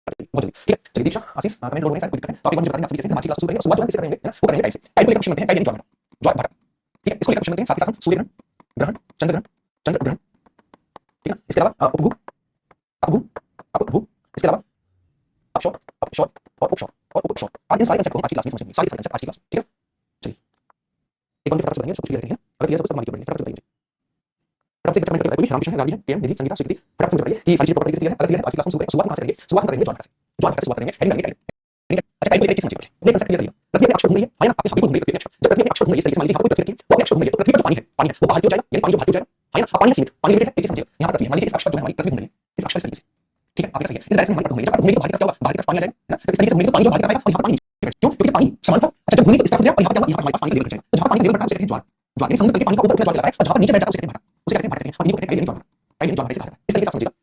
बहुत जल्दी, ठीक है। चलिए दीक्षा, आशीष, कमेंट लोड होने सारे कोई दिक्कत है तो आप एक बार मुझे बता दें, आप सभी कैसे हैं, हमारी क्लास शुरू करेंगे, शुरुआत जो है इससे करेंगे, है ना? वो करेंगे टाइप से। टाइप को लेकर क्वेश्चन बनते हैं, टाइप यानी जॉइन भारत, जॉइन भारत, ठीक है। इसको लेकर क्वेश्चन बनते हैं, साथ ही साथ हम सूर्य ग्रहण, ग्रहण, चंद्र ग्रहण, चंद्र ग्रहण, ठीक है। इसके अलावा उपभू, अपभू, अपभू, इसके अलावा अपशौर, अपशौर और उपशौर और उपशौर, आज इन सारे कंसेप्ट को हम आज की क्लास में समझेंगे, सारे कंसेप्ट आज की क्लास, ठीक है। चलिए एक बार फटाफट से बनाइए, सब कुछ क्लियर करेंगे, अगर क्लियर सब कुछ तो हमारी पढ़ेंगे, फटाफट बताइए मुझे, फटाफट से कमेंट करके बताइए, रामकृष्ण है, रावी है, केएम, निधि, संगीता, स्वीकृति, फटाफट से बताइए कि सारी चीजें प्रॉपर तरीके से क्लियर है, अगर क्लियर है तो आज की क्लास में शुरू करेंगे, शुरुआत कहाँ से करेंगे, जॉइन करेंगे, शुरुआत करेंगे, हेडिंग करेंगे, अच्छा टाइप को एक चीज समझिए, पहले कंसेप्ट क्लियर करिए, पृथ्वी अपने अक्ष घूम रही है ना, आपके यहाँ बिल्कुल घूम रही है, जब पृथ्वी अपने अक्ष घूम रही है, इस तरीके से मान लीजिए यहाँ कोई पृथ्वी रखी है, वो अपने अक्ष घूम रही है, तो पृथ्वी पर जो पानी है वो बाहर की ओर जाएगा, यानी पानी जो बाहर की ओर जाएगा, है ना, पानी सीमित, पानी लिमिटेड है, एक चीज समझिए, यहाँ पर पृथ्वी मान लीजिए इस अक्ष पर जो है हमारी पृथ्वी घूम रही है, इस अक्ष पर इस तरीके से, ठीक है, आप सही है, इस डायरेक्शन में हमारी घूम रही है, जब घूमेगी तो बाहर की तरफ क्या होगा, बाहर की तरफ पानी आ जाएगा, है ना, तो इस तरीके से घूमेगी तो पानी जो बाहर की तरफ आएगा और यहाँ पर पानी नीचे, क्यों, क्योंकि पानी समान था, अच्छा जब घूमेगी तो इस तरफ हो गया और यहाँ पर क्या होगा, यहाँ पर हमारे पास पानी का लेवल घट जाएगा, तो जहाँ पानी का लेवल घटा है उसे कहते हैं ज्वार, ज्वार यानी समुद्र तल के पानी का ऊपर उठना ज्वार कहलाता है, और जहाँ पर नीचे बैठ जाता है उसे कहते हैं भाटा, उसे कहते हैं भाटा, पानी को कहते हैं ज्वार, टाइम ज्वार इसे कहा जाता है, इस तरीके से आप समझिएगा,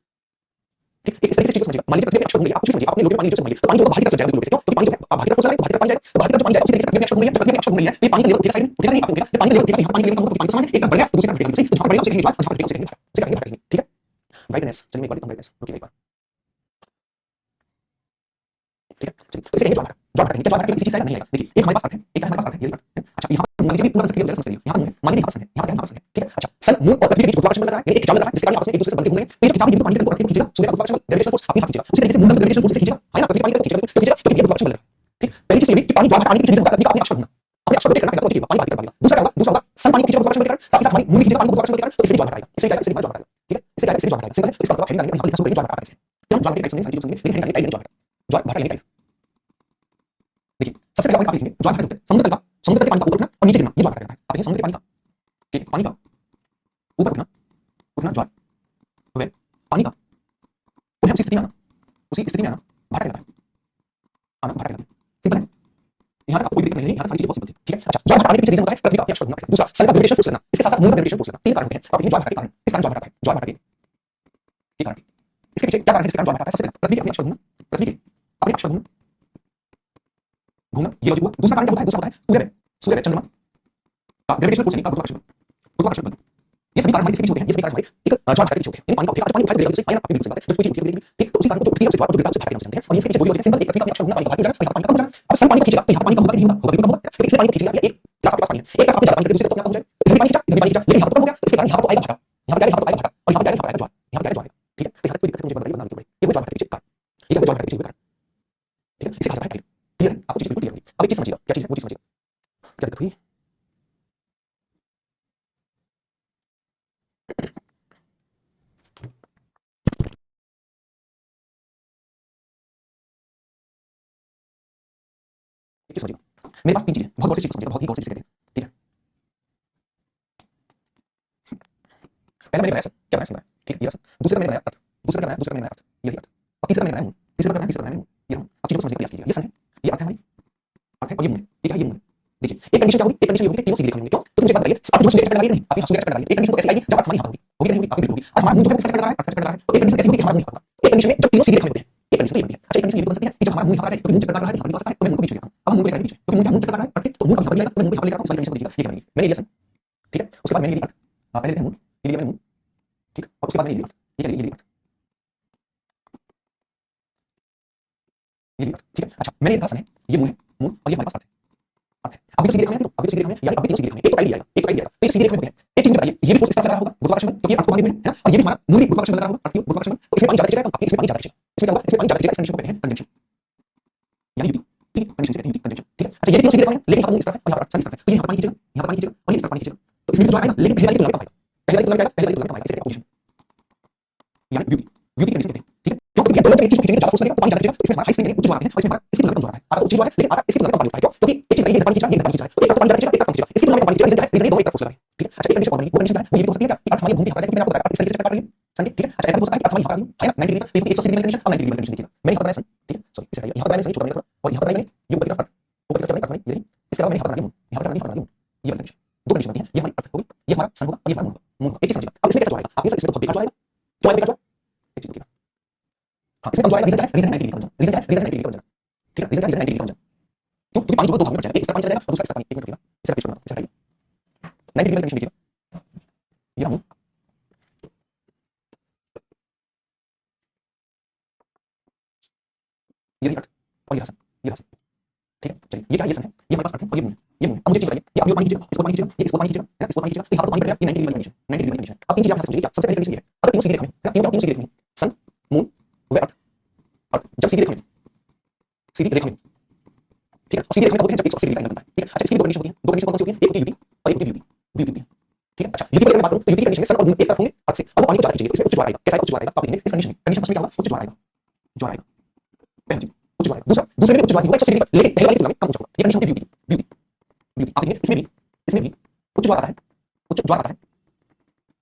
ठीक, इस तरीके से चीज़ को समझिएगा, मान लीजिए पृथ्वी अक्ष घूम रही है, आप कुछ समझिए, आपने लोटे पानी नीचे से घूम रही है, तो पानी जो बाहर की तरफ जाएगा बिल्कुल, क्यों, क्योंकि पानी जो है बाहर की तरफ चला जाएगा, तो बाहर की तरफ जो पानी जाएगा, तो बाहर की तरफ जो पानी जाएगा उसी तरीके से पृथ्वी अक्ष घूम रही है, जब पृथ्वी अक्ष घूम रही है, तो पानी का लेवल उठेगा साइड में, उठेगा नहीं, आपको उठेगा, पानी का लेवल उठेगा, तो पानी का समान है, एक तरफ बढ़ गया तो दूसरी तरफ घटेगा, सही, तो जहाँ पर बढ़ेगा उसे कहेंगे ज्वार, जहाँ पर घटेगा उसे कहेंगे भाटा, उसे कहेंगे भाटा, ठीक है। ब्राइटनेस, चलिए मैं एक बार लिखता हूँ ब्राइटनेस, रुकिए एक बार, ठीक है, चलिए तो इसे कहेंगे ज्वार भाटा, ज्वार भाटा, क्या ज्वार भाटा किसी चीज से आएगा, नहीं आएगा, देखिए एक हमारे पास अर्थ है, एक हमारे पास अर्थ है, ये अर्थ है, अच्छा यहाँ पर मान लीजिए पूरा कंसेप्ट क्लियर हो जाएगा, समझ लीजिए, यहाँ पर मान लीजिए यहाँ पर सन है, यहाँ पर सन है, ठीक है, अच्छा सन मून और पृथ्वी के बीच गुरुत्वाकर्षण बल लगा है, यानी एक खिंचाव लगा है, जिसके कारण आपस में एक दूसरे से बल के घूम रहे हैं, तो ये जो खिंचाव है ये पानी के अंदर खींचेगा, सूर्य का गुरुत्वाकर्षण बल ग्रेविटेशनल फोर्स अपने हाथ खींचेगा, उसी तरीके से मून का ग्रेविटेशनल फोर्स से खींचेगा, है ना, पृथ्वी पानी के अंदर खींचेगा, तो खींचेगा क्योंकि ये गुरुत्वाकर्षण बल है, ठीक, पहली चीज ये कि पानी ज्वार भाटा आने की कुछ रीजन होगा, पृथ्वी का अपने अक्ष पर घूमना, अपने अक्ष पर रोटेट करना पड़ेगा, तो देखिए पानी बाहर की तरफ आएगा, दूसरा क्या होगा, दूसरा होगा सन पानी को खींचेगा गुरुत्वाकर्षण बल के कारण, साथ ही साथ हमारी मून भी खींचेगा पानी को गुरुत्वाकर्षण बल के कारण, तो इससे ज्वार भाटा आएगा, इससे क्या आएगा, इससे ज्वार भाटा आएगा, ठीक है, इससे क्या आएगा, इससे ज्वार भाटा आएगा, सिंपल है, इसका मतलब हेडिंग डालेंगे, यहाँ पर लिखना शुरू करेंगे ज्वार भाटा आएगा, तो हम ज्वार भाटा समझेंगे, सारी चीजें समझेंगे, लेकिन हेडिंग डालेंगे ज्वार भाटा यानी टाइप, देखिए सबसे पहले आप लिखेंगे ज्वार भाटा समुद्र तल के पानी का ऊपर उठना और नीचे गिरना, ये ज्वार भाटा है, आप लिखेंगे समुद्र के पानी का, ठीक है, पानी का ऊपर उठना, उठना ज्वार, तो वे पानी का उन्हें उसी स्थिति में आना, उसी स्थिति में आना भाटा कहलाता है, आना भाटा कहलाता है, सिंपल है, यहाँ तक आपको कोई दिक्कत नहीं है, यहाँ तक सारी चीजें बहुत सिंपल थी, ठीक है, अच्छा ज्वार भाटा आने के पीछे रीजन होता है पृथ्वी का अपने अक्ष पर घूमना, दूसरा सन का ग्रेविटेशनल फोर्स लगना, इसके साथ साथ मून का ग्रेविटेशनल फोर्स लगना, तीन कारण होते हैं, आप लिखेंगे ज्वार भाटा के कारण, इस कारण ज्वार भाटा है, ज्वार भाटा के कारण, इसके पीछे क्या कारण है जिसके कारण ज्वार भाटा है, सबसे पहले पृथ्वी के अपने अक्ष पर घूमना, पृथ्वी के अपने अक्ष पर घूमना, घूमना ये लॉजिक हुआ, दूसरा कारण क्या होता है, दूसरा होता है सूर्य में चंद्रमा का ग्रेविटेशनल फोर्स यानी गुरुत्वाकर्षण बल, ये सभी कारण हमारे किसी पीछे होते हैं, ये सभी कारण हमारे एक ज्वार भाटा के पीछे होते हैं, यानी पानी का उठेगा, पानी उठाएगा गिरेगा, पानी आपकी बिल्कुल सही बात है, जब कोई चीज उठेगी ठीक, तो उसी कारण को जो उठेगा उसे ज्वार और जो गिरेगा उसे भाटा कहते हैं, और इसके पीछे दो लॉजिक सिंपल, एक पृथ्वी का अपने अक्ष पर घूमना, पानी का बाहर हो जाएगा, यहाँ पानी कम हो जाएगा, अब सन पानी को खींचेगा तो यहाँ पानी कम होगा, नहीं होगा, होगा बिल्कुल कम होगा, इसलिए पानी को खींचेगा, एक ग्लास आपके पास पानी है, एक ग्लास आपने ज्यादा पानी दूसरे तो क्या हो जाएगा, इधर भी पानी खींचा, इधर भी पानी खींचा, लेकिन यहाँ पर कम हो गया, इसके कारण यहाँ पर आएगा भाटा, यहाँ पर आएगा भाटा, और यहाँ पर आएगा ज्वार, यहाँ पर आएगा ज्वार, ठीक है, तो यहाँ कोई दिक्कत मुझे बताइए, बताना ये ज्वार भाटा के पीछे कारण, ये ज्वार भाटा के पीछे कारण, ठीक है, इसे कहा जाता है क्लियर है, आपको चीज बिल्कुल क्लियर होगी, अब एक चीज समझिएगा, क्या चीज है वो चीज समझिएगा, क्या दिक्कत हुई, एक चीज समझिएगा, मेरे पास तीन चीजें बहुत गौर से चीज को समझिएगा, बहुत ही गौर से चीज कहते हैं, ठीक है, पहला मैंने बनाया सर, क्या बनाया सर, ठीक है, ये रहा सर, दूसरे का मैंने बनाया अर्थ, दूसरे का मैंने बनाया अर्थ, ये अर्थ, और तीसरा मैंने बनाया मून, तीसरा बनाया मून, ये रहा, अब चीजों को समझने का प्रयास कीजिएगा, ये सन है, ये अर्थ है हमारी, अर्थ है और ये मून है, ये क्या है, ये मून है, देखिए एक कंडीशन क्या होगी, एक कंडीशन ये होगी कि तीनों सीधे होंगे, क्यों, तो मुझे बात बताइए, आप जो सूर्य का लगाइए नहीं, आप यहाँ सूर्य का लगाइए, एक कंडीशन तो ऐसी आएगी जब अर्थ हमारी यहाँ होगी, होगी नहीं होगी, आपकी बिल्कुल होगी, अब हमारा मून जो है उसका लगा रहा है, अर्थ का लगा रहा है, तो एक कंडीशन ऐसी होगी कि हमारा मून यहाँ होगा, एक कंडीशन में जब तीनों सीधे होते हैं, एक कंडीशन तो ये होती है, अच्छा एक कंडीशन ये भी बन सकती है कि जब हमारा मून यहाँ आ जाए, क्योंकि मून चक्कर लगा रहा है, यहाँ पर पास है, तो मैं मून को बीच में लेता हूँ, अब हम मून को लेकर पीछे, क्योंकि मून चक्कर लगा रहा है, अर्थ तो मून का यहाँ पर लेगा, तो मैं मून को यहाँ पर लेकर सारी कंडीशन को दीजिएगा, ये करेंगे, मैंने लिया सन, ठीक है, उसके बाद मैंने लिया अर्थ, पहले लेते हैं मून, ये लिया मैंने मून, ठीक, और उसके बाद मैंने लिया अर्थ, ये लिया अर्थ, ये लिया अर्थ, ठीक है, अच्छा मैंने लिया सन है, ये मून है, मून और ये हमारे पास अर्थ है, अर्थ है, अभी तो सीधे रेखा में है, अभी तो सीधे रेखा में है, यानी अभी तीनों सीधे रेखा में, एक तो आइडिया आएगा, एक तो आइडिया आएगा, तो ये सीधे रेखा में होते हैं, एक चीज बताइए, ये भी फोर्स इस तरफ लगा होगा, गुरुत्वाकर्षण बल, क्योंकि अर्थ को बांधे हुए है ना, और ये भी हमारा मून भी गुरुत्वाकर्षण बल लगा होगा, अर्थ की गुरुत्वाकर्षण बल, तो इसमें पानी ज्यादा खींचेगा, तो इसमें पानी ज्यादा खींचेगा, इसमें क्या होगा, इसमें पानी ज्यादा खींचेगा, इस कंडीशन को कहते हैं कंजंक्शन, यानी युति, ठीक है, कंडीशन से कहते हैं युति, कंजंक्शन, ठीक है, अच्छा ये भी तीनों सीधे रेखा में है, लेकिन यहाँ पर मून इस तरफ है और यहाँ पर अर्थ इस तरफ है, तो ये यहाँ पर पानी खींचेगा, यहाँ पर पानी खींचेगा और ये इस तरफ पानी खींचेगा, तो इसमें जो आएगा, लेकिन पहले वाली तुलना में कम आएगा, पहले वाली तुलना में पहले वाली तुलना में कम आएगा, इसे कहते हैं पोजीशन, यानी ब्यूटी, ब्यूटी कंडीशन कहते हैं, ठीक है, क्योंकि ये दोनों जब एक चीज को खींचेंगे ज्यादा फोर्स लगेगा तो पानी ज्यादा खींचेगा, तो इसमें हमारा हाई स्पीड में उच्च ज्वार है, और इसमें हमारा इसकी तुलना में कम ज्वार है, आधा उच्च ज्वार है, लेकिन आधा इसकी तुलना में कम पानी होता है, क्यों, क्योंकि एक चीज ये पानी खींच रहा है, ये पानी खींच रहा है, तो एक पानी ज्यादा खींचेगा, एक कम खींचेगा, इसकी तुलना में पानी खींचेगा, रीजन है, रीजन ये दोनों एक तरफ फोर्स लगा है, ठीक है, अच्छा एक कंडीशन और बनेगी, वो कंडीशन क्या है, वो ये भी हो सकती है क्या कि अर्थ हमारे घूम के यहाँ पर जाएगा, क्योंकि मैंने आपको बताया अर्थ इस तरीके से काट रही है, समझे, ठीक है, अच्छा ऐसा भी हो सकता है कि अर्थ हमारे यहाँ पर है ना 90 डिग्री पर, लेकिन 180 डिग्री वाली कंडीशन और 90 डिग्री वाली कंडीशन देखिएगा, मैंने यहाँ पर बनाया सन, ठीक है, सॉरी इसे हटाइए, यहाँ पर मैंने सही छोटा बनाया थोड़ा, और यहाँ पर मैंने ये ऊपर की तरफ अर्थ, ऊपर की तरफ क्या मैंने अर्थ बनाई, ये इसके अलावा मैंने यहाँ पर बना दिया मून, यहाँ पर बना दिया मून, ये वाली कंडीशन, दो कंडीशन बनती है, ये हमारी अर्थ होगी, ये हमारा सन होगा और ये हमारा मून होगा, मून एक चीज समझिएगा, अब इसमें कैसे जोड़ेगा, आप ये इसमें तो बहुत बेकार जोड़ेगा, जो आएगा जो एक चीज देखिएगा, हाँ इसमें कम जोड़ेगा, रीजन क्या है, रीजन 90 डिग्री का बन जाएगा, रीजन क्या है, रीजन 90 डिग्री का बन जाएगा, ठीक है, रीजन क्या है, रीजन 90 डिग्री का बन जाएगा, क्यों, क्योंकि पानी जो है दो भाग में बट जाएगा, एक इस तरफ पानी चला जाएगा और दूसरा इस तरफ पानी, एक मिनट रुकिएगा, इसे पेश करना, इसे हटाइए, 90 डिग्री वाली कंडीशन देखिएगा, ये मून, ये रही अर्थ और ये रहा सन, ये रहा सन। ठीक है, चलिए ये क्या है, ये सन है, ये हमारे पास अर्थ है और ये मून है, ये मून है। अब मुझे चीज बताइए, ये आप योग पानी कीजिएगा, इसको पानी कीजिएगा, ये इसको पानी कीजिएगा, है इसको पानी कीजिएगा, तो यहाँ पर पानी बैठ गया, ये 90 डिग्री वाली कंडीशन, 90 डिग्री वाली कंडीशन। अब तीन चीजें आप यहाँ से समझिए, क्या सबसे पहली कंडीशन ये है, अगर तीनों सीधी रेखा में, तीनों सीधी रेखा में, सन, मून व अर्थ, अर्थ जब सीधी रेखा में, सीधी रेखा में, ठीक है, और सीधी रेखा में होते हैं जब 180 डिग्री का एंगल बनता है। ठीक है, अच्छा इसकी दो कंडीशन होती हैं, दो कंडीशन कौन सी होती हैं, एक होती है युति और एक होती है वियुति, वियुति। ठीक है, अच्छा युति की अगर मैं बात करूं तो युति की कंडीशन में सन और मून एक तरफ होंगे अर्थ से, अब वो पानी को ज्यादा खींचेंगे तो इससे उच्च ज्वार आएगा, कैसा आएगा, उच्च ज्वार आएगा। आप देखेंगे इस कंडीशन में, कंडीशन फर्स्ट में क्या होगा, उच्च ज्वार आएगा, ज्वार आएगा, पहली चीज उच्च ज्वार आएगा। दूसरा, दूसरे में उच्च ज्वार होगा 180 डिग्री पर, लेकिन पहले वाली तुलना में कम ऊंचा होगा, ये कंडीशन होती है वियुति, वियुति, वियुति। आप देखेंगे इसमें भी उच्च ज्वार आता है, उच्च ज्वार आता है,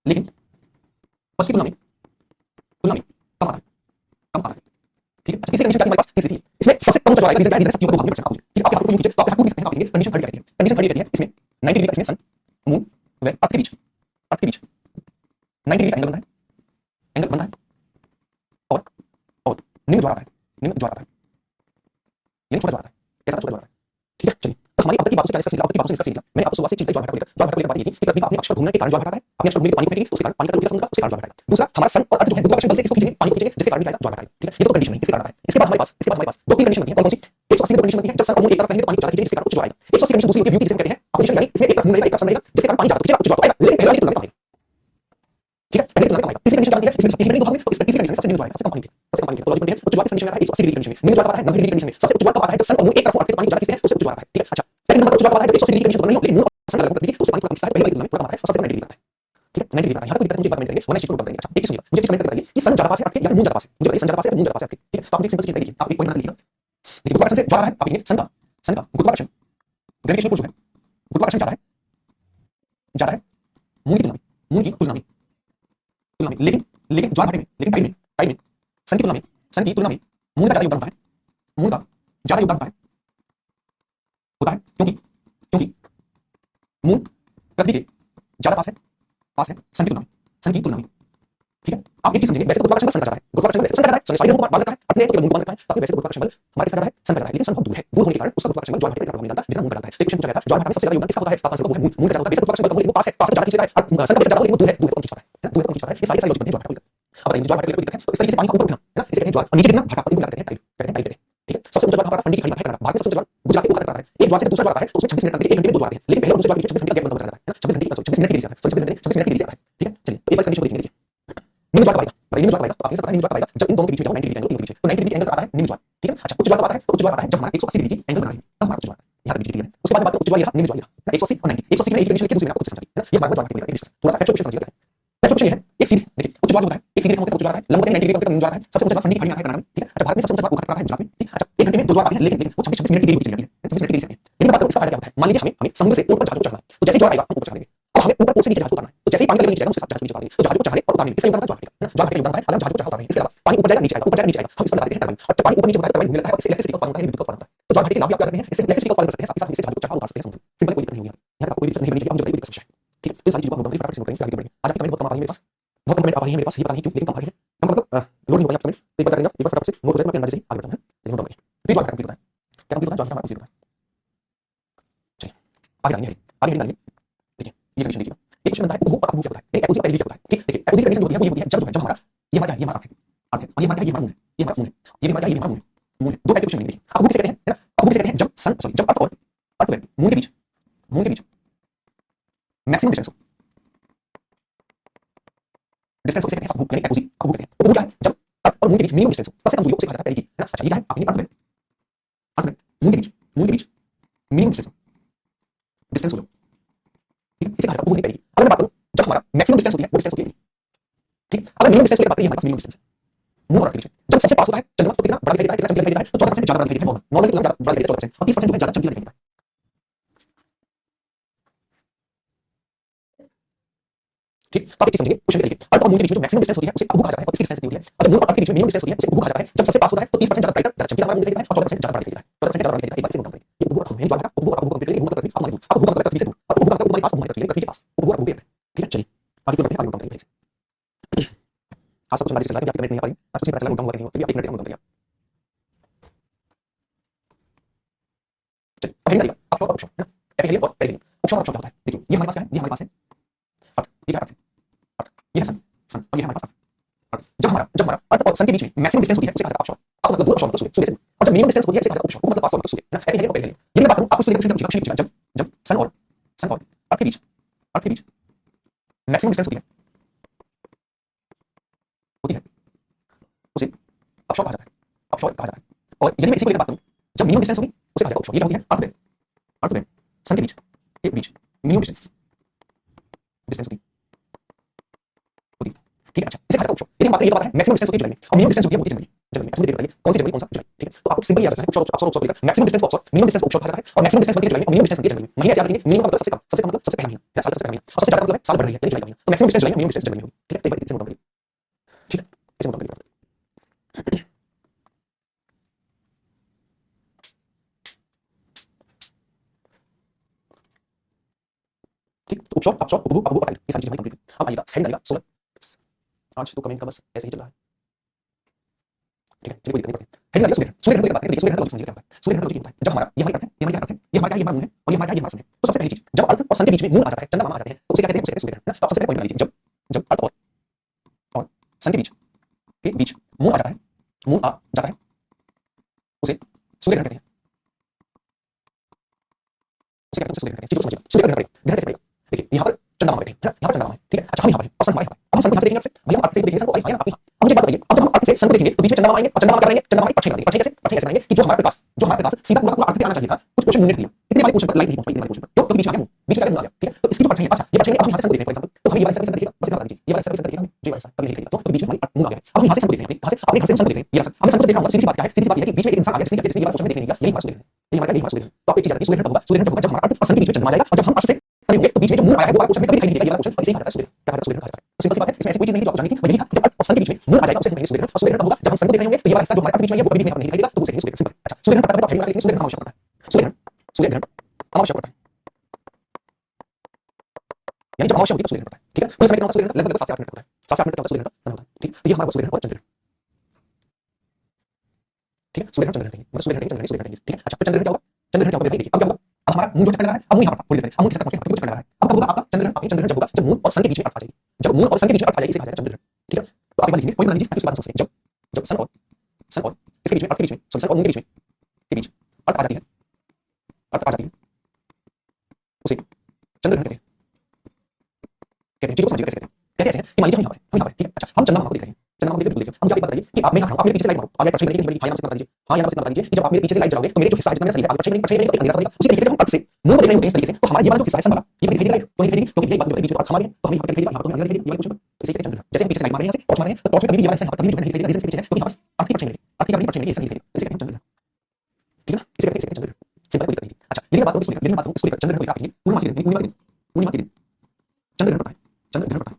लेकिन फर्स्ट की तुलना में कम आता है, कम आता है। ठीक है, तीसरी कंडीशन क्या हमारे पास तीसरी है, इसमें सबसे कम ऊंचा ज्वार आएगा, रीजन क्या है, रीजन शक्ति को भागने पर ठीक है, आप यहाँ पर यूं कीजिए तो आप यहाँ पूरी सकते हैं, आप देखेंगे कंडीशन थर्ड कहती है, कंडीशन थर्ड कहती है इसमें 90 डिग्री का इसमें सन, मून व अर्थ के बीच 90 डिग्री का एंगल बनता है, एंगल बनता है और निम्न ज्वार आता है, निम्न ज्वार आता है, यानी छोटा ज्वार आता है, कैसा छोटा ज्वार आता है। ठीक है, चलिए तो हमारी अब तक की बातों से क्या डिस्कस किया, अब तक की बातों से डिस्कस किया, मैंने आपको शुरुआत से चीज ज्वार भाटा को लेकर बात ये थी कि पृथ्वी का अपने अक्ष पर घूमने के कारण ज्वार भाटा है, अपने अक्ष पर घूमने के पानी को फेंकेगी तो उसके कारण पानी का रूप समुद्र का, उसके कारण ज्वार भाटा है। दूसरा हमारा सन और अर्थ जो है गुरुत्वाकर्षण बल से इसको खींचेंगे, पानी को खींचेंगे, जिसके कारण क्या आएगा, ज्वार भाटा है। ठीक है, ये तो कंडीशन है, इसके कारण आता है। इसके बाद हमारे पास दो तीन कंडीशन बनती है, कौन सी, 180 की कंडीशन बनती है जब सन और मून एक तरफ रहेंगे तो पानी को ज्यादा खींचेंगे, जिसके कारण उच्च ज्वार आएगा। 180 कंडीशन दूसरी होती है वियुति, जिसे कहते हैं अपोजिशन, यानी इसमें एक तरफ मून रहेगा, एक तरफ सन रहेगा, जिसके कारण पानी ज्यादा खींचेगा, उच्च ज्वार आएगा, लेकिन पहले वाली तुलना में कम आएगा। ठीक है, पहले तुलना में कम आएगा। तीसरी कंडीशन क्या है, इसमें तीसरी भाग में तो इस तीसरी कंडीशन सबसे निम्न ज्वार आएगा, सबसे कम पानी है, सबसे कम पानी है। तो लॉजिक बनती है उच्च ज्वार की कंडीशन में आता है 180 डिग्री कंडीशन में, निम्न ज्वार आता है 90 डिग्री कंडीशन में, सबसे उच्च ज्वार कब आता है जब सन और मून एक तरफ होकर पानी को ज्यादा खींचते हैं तो उससे उच्च ज्वार आता है। ठीक है, अच्छा सेकंड नंबर उच्च ज्वार आता है जब 180 डिग्री कंडीशन बन रही हो लेकिन मून और सन अलग होकर उससे पानी को खींचता है, पहले वाली तुलना में थोड़ा कम आता है और सबसे 90 डिग्री आता है। ठीक है, 90 डिग्री आता है। यहाँ पे कोई दिक्कत मुझे एक बात करेंगे, वन शिफ्ट को करेंगे। अच्छा एक चीज सुनिए, मुझे कमेंट करके बताइए कि सन ज्यादा पास है आपके या मून ज्यादा पास है, मुझे बताइए सन ज्यादा पास है या मून ज्यादा पास है आपके। ठीक है, तो आप एक सिंपल चीज देखिए, आप एक पॉइंट बना लीजिएगा, देखिए गुरुत्वाकर्षण से ज्वार आ रहा है, आप देखिए सन का गुरुत्वाकर्षण ग्रेविटेशनल पुल जो है गुरुत्वाकर्षण ज्यादा है मून की तुलना में, लेकिन ज्वार भाटे में, लेकिन टाइम में सन की तुलना में मून का ज्यादा योगदान होता है, मून का ज्यादा योगदान होता है क्योंकि मून पृथ्वी के ज्यादा पास है सन की तुलना में। ठीक है, आप एक चीज समझिए, वैसे तो गुरुत्वाकर्षण बल सन का ज्यादा है, गुरुत्वाकर्षण बल सन का ज्यादा है, सॉरी को बांध रखा है अपने तो मून को बांध रखा है, ताकि वैसे गुरुत्वाकर्षण बल हमारे किसका ज्यादा है, सन का ज्यादा है, लेकिन सन बहुत दूर है, दूर होने के कारण उसका गुरुत्वाकर्षण बल ज्वार भाटे के कारण नहीं जाता जितना मून का जाता है। तो क्वेश्चन पूछा गया था ज्वार भाटे में सबसे ज्यादा योगदान किसका होता है, आप आंसर को है मून का ज्यादा होता है, वैसे गुरुत्वाकर्षण बल का मूल वो पास है ज्यादा खींचता है, सन का ज्यादा होता है, वो दूर है कम खींचता है, दूर है कम खींचता है। ये सारी लॉजिक बनती है ज्वार भाटे को। अब बताइए ज्वार भाटे को दिक्कत है तो इस तरीके से पानी का ऊपर उठना है ना, इसे कहते हैं ज्वार, और नीचे गिरना भाटा, इनको कहते हैं टाइड, कहते हैं। ठीक है, सबसे ऊंचा ज्वार हमारा ठंडी की खाड़ी में, भारत में सबसे ज्वार गुजरात के ऊपर आता है, एक ज्वार से दूसरा ज्वार आता है तो उसमें 26 मिनट लगते हैं, 1 घंटे में दो ज्वार आते हैं, लेकिन पहले और दूसरे ज्वार के बीच 26 मिनट का गैप बनता रहता है, 26 घंटे 26 मिनट की देरी से आता है, 26 मिनट की देरी से आता है। ठीक है, चलिए तो एक बार कंडीशन को देखेंगे, निम्न ज्वार कब आएगा, बताइए निम्न ज्वार कब आएगा, तो आप ये सब पता है निम्न ज्वार कब आएगा जब इन दोनों के बीच में 90 डिग्री एंगल, तीनों के बीच, तो 90 डिग्री एंगल आता है निम्न ज्वार। ठीक है, अच्छा उच्च ज्वार कब आता है, तो उच्च ज्वार आता है जब हमारा 180 डिग्री एंगल बना है, तब हमारा उच्च ज्वार यहाँ पे डिग्री है। उसके बाद बात करें उच्च ज्वार, निम्न ज्वार, 180 और 90, 180 की एक कंडीशन की दूसरी में आपको समझिए है ना, ये हमारा ज्वार भाटे को थोड़ा सा एक्चुअल क्वेश्चन समझिएगा। एक्चुअल ये है, एक सीधी देखिए उच्च ज्वार होता है, एक सीधी रेखा होता है उच्च ज्वार है, लंब होते हैं 90 डिग्री होते हैं निम्न ज्वार है, सबसे ऊंचा ज्वार ठंडी खाड़ी में आता है कर्नाटक में। ठीक है, अच्छा भारत में सबसे ऊंचा ज्वार उखड़ रहा है गुजरात में। ठीक है, अच्छा 1 घंटे में दो ज्वार आते हैं, लेकिन वो 26 मिनट की देरी होती चली जाती है, 26 मिनट की देरी से। लेकिन बात करो इसका फायदा क्या होता है, मान लीजिए हमें समुद्र से ऊपर जहाज को चढ़ना है, तो जैसे ज्वार आएगा हम ऊपर चढ़ा देंगे, अब हमें ऊपर से नीचे जहाज को उतारना है, तो जैसे ही पानी का लेवल नीचे जाएगा उसके साथ जहाज को नीचे उतार देंगे, तो जहाज को चढ़ाने और उतारने इसका योगदान ज्वार भाटे का, ज्वार भाटे का योगदान है, अगर जहाज को चढ़ा उतारने। इसके अलावा पानी ऊपर जाएगा नीचे आएगा, ऊपर जाएगा नीचे आएगा, हम इस पर लगा देते हैं टरबाइन, और जब पानी ऊपर नीचे होता है टरबाइन घूमने लगता है और इससे इलेक्ट्रिसिटी का उत्पादन होता है, विद्युत का उत्पादन होता है। तो ज्वार भाटे के लाभ आप क्या करते हैं, इससे इलेक्ट्रिसिटी का उत्पादन कर सकते हैं, साथ ही इससे जहाज को चढ़ा उतार सकते हैं समुद्र, सिंपल, कोई दिक्कत नहीं होगी। यहाँ तक कोई दिक्कत नहीं बनी चाहिए, आप मुझे बताइए कोई दिक्कत है। ठीक है, तो इन सारी चीजों को हम फटाफट से करेंगे, आगे बढ़ेंगे। आज आपके कमेंट बहुत कम आ रही है मेरे पास, बहुत कम कमेंट आ रही है मेरे पास, ये पता नहीं क्यों, लेकिन कम आ रही है, कम मतलब लोड नहीं हो रही है आपके कमेंट, तो एक बार करेंगे, एक बार फटाफट से नोट हो जाए, मैं अपने अंदाजे से ही आगे बढ़ता हूं, चलिए नोट करेंगे। तो ये ज्वार का कंप्लीट होता है, क्या कंप्लीट होता है, ज्वार का कंप्लीट होता है। चलिए आगे बढ़ेंगे, आगे बढ़ेंगे। देखिए ये कंडीशन देखिए, एक क्वेश्चन बनता है उपभोग और अपभोग क्या होता है, एक अपोजिट का एलिमेंट क्या होता है। ठीक, देखिए अपोजिट कंडीशन होती है वो ये होती है जब हमारा ये हमारा क्या है, ये हमारा अर्थ है और ये हमारा क्या है, ये हमारा मून है, ये हमारा मून है, ये हमारा क्या है, ये हमारा मून है। दो टाइप के क्वेश्चन मिलेंगे, अपभोग किसे कहते हैं, है ना, अपभोग किसे कहते हैं जब सन सॉरी जब अर्थ व मून के बीच मैक्सिमम डिस्टेंस हो, डिस्टेंस को किसे कहते हैं, अपभोग यानी अपोजिट, अपभोग कहते हैं। उपभोग क्या है, जब अर्थ और मून के बीच मिनिमम डिस्टेंस हो, सबसे कम दूरी को उसे कहा जाता है पेरिकी, है ना। अच्छा ये क्या है, आपने अर्थ में मून के बीच मिनिमम डिस्टेंस हो, डिस्टेंस हो जो, ठीक है, इसे कहा जाता है उपभोग यानी पेरिकी। अगर मैं बात करूं जब हमारा मैक्सिमम डिस्टेंस होती है वो डिस्टेंस होती है, ठीक, अगर मिनिमम डिस्टेंस की बात करें हमारे पास मिनिमम डिस्टेंस है मून और अर्थ के बीच, जब सबसे पास होता है चंद्रमा तो कितना बड़ा दिखाई देता है, कितना चमकीला दिखाई देता है, तो 14% ज्यादा बड़ा दिखाई देता है, नॉर्मल की तुलना में बड़ा दिखाई देता है 14%, और 30% जो है ज्यादा चमकीला दिखाई देता है। ठीक, तो आप एक चीज समझिए, क्वेश्चन देखिए अर्थ और मून के बीच में जो मैक्सिमम डिस्टेंस होती है उसे अपभोग कहा जाता है और इसकी डिस्टेंस होती है, और जब मून और अर्थ के बीच में मिनिमम डिस्टेंस होती है उसे उपभोग कहा जाता है। जब सबसे पास होता है तो 30% ज्यादा ब्राइटर, ज्यादा चमकीला हमारा मून दिखाई देता है, और 14% ज्यादा बड़ा दिखाई देता है, 14% ज्यादा बड़ा दिखाई देता है। एक बार इसे नोट करें, ये उपभोग और ज्वार का उपभोग और अपभोग कंप्लीट करेंगे, उपभोग करके आप मान लो अपभोग का पृथ्वी से दूर और उपभोग का तुम्हारे पास, तुम्हारे पृथ्वी के पास, उपभोग और अपभोग है। ठीक है, चलिए आगे बढ़ते हैं, आगे बढ़ते हैं। आज सब कुछ हमारी चल रहा है, आपके कमेंट नहीं आ पाएंगे, आज कुछ नहीं पता चला लॉकडाउन हुआ कहीं, तो आप 1 मिनट का लॉकडाउन। चलिए अब हेडिंग डालिएगा, ऑप्शन और ऑप्शन, है ना, पहले और पहले ऑप्शन और ऑप्शन क्या होता है, देखिए ये हमारे पास क्या है, ये हमारे पास है अर्थ, ये क्या अर्थ है, अर्थ ये है सन, और ये है हमारे पास अर्थ। जब हमारा अर्थ और सन के बीच में मैक्सिमम डिस्टेंस होती है उसे कहा जाता है ऑप्शन। अब मतलब दूर ऑप्शन मतलब सुबह से और जब मिनिमम डिस्टेंस होती है इसे कहा जाता है उपशॉट, मतलब पास मतलब सूर्य है ना, है पहले ये मैं बात करूं आपको सूर्य का पूछेगा जब सन और अर्थ के बीच मैक्सिमम डिस्टेंस होती है उसे अपशॉट कहा जाता है, अपशॉट कहा जाता है। और यदि मैं इसी को लेकर बात करूं जब मिनिमम डिस्टेंस होगी उसे कहा जाएगा अपशॉट। ये क्या होती है अर्थ में सन के बीच मिनिमम डिस्टेंस होती है, ठीक है। अच्छा इसे कहा जाता है उपशॉट। यदि हम बात करें ये तो बात है मैक्सिमम डिस्टेंस होती है जुलाई में और मिनिमम डिस्टेंस होती है वो होती है जनवरी में। मुझे बताइए कौन सी जनवरी कौन सा जुलाई, ठीक है। तो आपको सिंपल याद रखना है उपशॉट लेकर मैक्सिमम डिस्टेंस को अपशॉट, मिनिमम डिस्टेंस को उपशॉट कहा जाता है और मैक्सिमम डिस्टेंस होती है जुलाई में और मिनिमम डिस्टेंस होती है जनवरी में। महीने से याद रखेंगे, मिनिमम का मतलब सबसे कम, सबसे कम मतलब सबसे पहला महीना या साल का सबसे पहला महीना और सबसे ज्यादा मतलब है साल बढ़ रही है यानी जुलाई का महीना। तो मैक्सिमम डिस्टेंस जुलाई में, मिनिमम डिस्टेंस जनवरी में होगी, ठीक है। तो एक बार इसे नोट डाउन करिए, ठीक है, इसे नोट डाउन करिए। ठीक, तो उपशॉट अपशॉट उपभोग अपभोग अपाइड ये सारी चीजें हमारी कंप्लीट हुई। अब आइएगा सेकंड आइएगा 16। आज तो कमेंट का बस ऐसे ही चल रहा है, ठीक है। चलिए कोई दिक्कत नहीं पड़ती। हेडिंग आइएगा सूर्य ग्रहण की बात करें। सूर्य ग्रहण का समझिए क्या होता है। सूर्य ग्रहण का लॉजिक होता है जब हमारा ये हमारी अर्थ है, ये हमारी अर्थ है, ये हमारा क्या है, ये हमारा मून है और ये हमारा क्या है, ये हमारा सन है। तो सबसे पहली चीज जब अर्थ और सन के बीच में मून आ जाता है, चंद्रमा आ जाते हैं तो उसे क्या कहते हैं, उसे सूर्य ग्रहण। तो सबसे पहले पॉइंट बना लीजिए जब अर्थ और सन के बीच मून आ जाता है, मून आ जाता है उसे सूर्य ग्रहण कहते हैं, उसे कहते हैं सूर्य ग्रहण। चीजों को समझिए सूर्य ग्रहण ग्रहण कैसे पड़ेगा। देखिए यहाँ पर चंद्रमा बैठे हैं, यहाँ पर चंद्रमा है, ठीक है। अच्छा हम यहाँ पर हैं और सन हमारे यहाँ है। अब हम सन को यहाँ से देखेंगे, आपसे भैया अर्थ से देखेंगे सन को, भैया आप अब मुझे बात बताइए, अब जब हम अर्थ से सन को देखेंगे तो बीच में चंद्रमा आएंगे और चंद्रमा क्या करेंगे, चंद्रमा की परछाई बनाएंगे। परछाई कैसे बनाएंगे कि जो हमारा प्रकाश सीधा पूरा अर्थ पे आना चाहिए था, कुछ पोर्शन मून ने दिया, इतने वाले पोर्शन पर लाइट नहीं पहुंच पाई, इतने वाले पोर्शन पर क्योंकि बीच में आ गया मून, बीच में आ गया, ठीक है। तो इसकी जो परछाई है, अच्छा ये परछाई अब हम यहाँ से सन को देख रहे हैं फॉर एग्जांपल, तो हम ये वाला सन देखिएगा, बस इतना बता दीजिए, ये वाला सन देखिएगा, जो वाला सन कभी नहीं देखिएगा, तो बीच में हमारी मून आ गया है। अब हम यहाँ से सन को देख रहे हैं, यहाँ से अपने घर से सन को देख रहे हैं, ये सन हमने सन को देखा होगा। सीधी सी बात क्या है, सीधी सी बात ये है कि बीच में एक इंसान आ गया जिसने ये वाला पोर्शन देखने नहीं दिया, यही हमारा सूर्य है, यही हमारा सूर्य है। तो आप एक चीज याद रखिए, सूर्य ग्रहण कब होगा, सूर्य ग्रहण कब होगा जब हमारा अर्थ और सन के बीच में चंद्रमा आ जाएगा और जब हम अर्थ से सन होंगे तो बीच में जो मून आया है वो वाला पोर्शन कभी दिखाई नहीं देगा, ये वाला पोर्शन इसे कहा जाता है सूर्य, क्या कहता है सूर्य ग्रहण कहा जाता है। तो सिंपल सी बात है, इसमें ऐसी कोई चीज नहीं जो आपको जाननी थी, बस यही था जब अर्थ और सन के बीच में मून आ जाएगा उसे कहेंगे सूर्य ग्रहण। और सूर्य ग्रहण कब होगा जब हम सन को देख रहे होंगे तो ये वाला हिस्सा जो हमारे अर्थ के बीच में है वो कभी भी नहीं दिखाई देगा, तो उसे कहेंगे सूर्य ग्रहण। सिंपल। अच्छा सूर्य ग्रहण पता है तो आप हेडिंग लिखेंगे सूर्य ग्रहण अमावस्या पड़ता है, सूर्य ग्रहण अमावस्या पड़ता है, यानी जब अमावस्या होती है तो सूर्य ग्रहण पड़ता है, ठीक है। पूरे समय कितना होता है सूर्य ग्रहण, लगभग 7 से 8 मिनट होता है, 7 से 8 मिनट का सूर्य ग्रहण का समय होता है, ठीक। तो ये हमारा सूर्य ग्रहण और चंद्र ग्रहण, ठीक है। सूर्य ग्रहण चंद्र ग्रहण मतलब सूर्य ग्रहण सूर्य ग्रहण, ठीक है। अच्छा तो चंद्र ग्रहण क्या होगा, चंद्र ग्रहण क्या होगा देखिए अब क्या होगा, अब हमारा मून जो चक्कर लगा है, अब मून यहाँ पर थोड़ी देर अब मून किसका पहुंचेगा क्योंकि चक्कर लगा है। अब कब होगा आपका चंद्र ग्रहण, आपके चंद्र ग्रहण जब होगा जब मून और सन के बीच में अर्थ आ जाएगी, जब मून और सन के बीच में अर्थ आ जाएगी इसे कहा जाएगा चंद्र ग्रहण, ठीक है। तो आप लिखिए पॉइंट बना लीजिए ताकि उसके बाद समझ सकें। जब सन और इसके बीच में अर्थ के बीच में सन और मून के बीच अर्थ आ जाती है, अर्थ आ जाती है उसे चंद्र ग्रहण कहते हैं। चीजों को समझिए कैसे कहते हैं, कहते हैं कि मान लीजिए हम यहाँ पर, ठीक है। अच्छा हम चंद्रमा को देख रहे हैं, चंद्रमा को देख रहे हैं, हम क्या एक बात बताइए कि आप मैं आप मेरे पीछे से लाइट मारो, आप मेरे परछाई बनेगी बड़ी, हाँ यहाँ से बता दीजिए, हाँ यहाँ से बता दीजिए कि जब आप मेरे पीछे से लाइट जलाओगे तो मेरे जो हिस्सा है जितना मेरा सही है, आप परछाई बनेगी तो एक अंधेरा सा बनेगा। उसी तरीके से हम अर्थ से मून को देख रहे होते हैं इस तरीके से, तो हमारा ये वाला जो हिस्सा है सन वाला ये दिखाई देगा तो दिखाई देगी क्योंकि ये बात जो है बीच में अर्थ हमारे हैं, तो हमें यहाँ पर दिखाई देगा, यहाँ पर तो अंधेरा दिखाई देगा, ये वाला क्वेश्चन पर इसे कहते हैं चंद्र ग्रहण। जैसे हम पीछे से लाइट मार रहे हैं, यहाँ से टॉर्च मार रहे हैं, तो टॉर्च में कभी भी ये वाला हिस्सा यहाँ पर कभी जो है नहीं दिखाई देगा, रीजन इसके पीछे है क्योंकि यहाँ पर अर्थ की परछाई मिलेगी, अर्थ की परछाई मिलेगी, इसे नहीं दिखाई देगा, इसे कहते हैं चंद्र ग्रहण, ठीक है ना। इसे कहते हैं चंद्र ग्रहण, सिंपल कोई दिक्कत नहीं। अच्छा लेकिन बात करूं इसको लेकर, लेकिन बात करूं इसको लेकर चंद्र ग्रहण को लेकर पूर्णिमा के दिन पूर्णिमा के दिन चंद्र ग्रहण पड़ता है, चंद्र ग्रहण पड़ता है,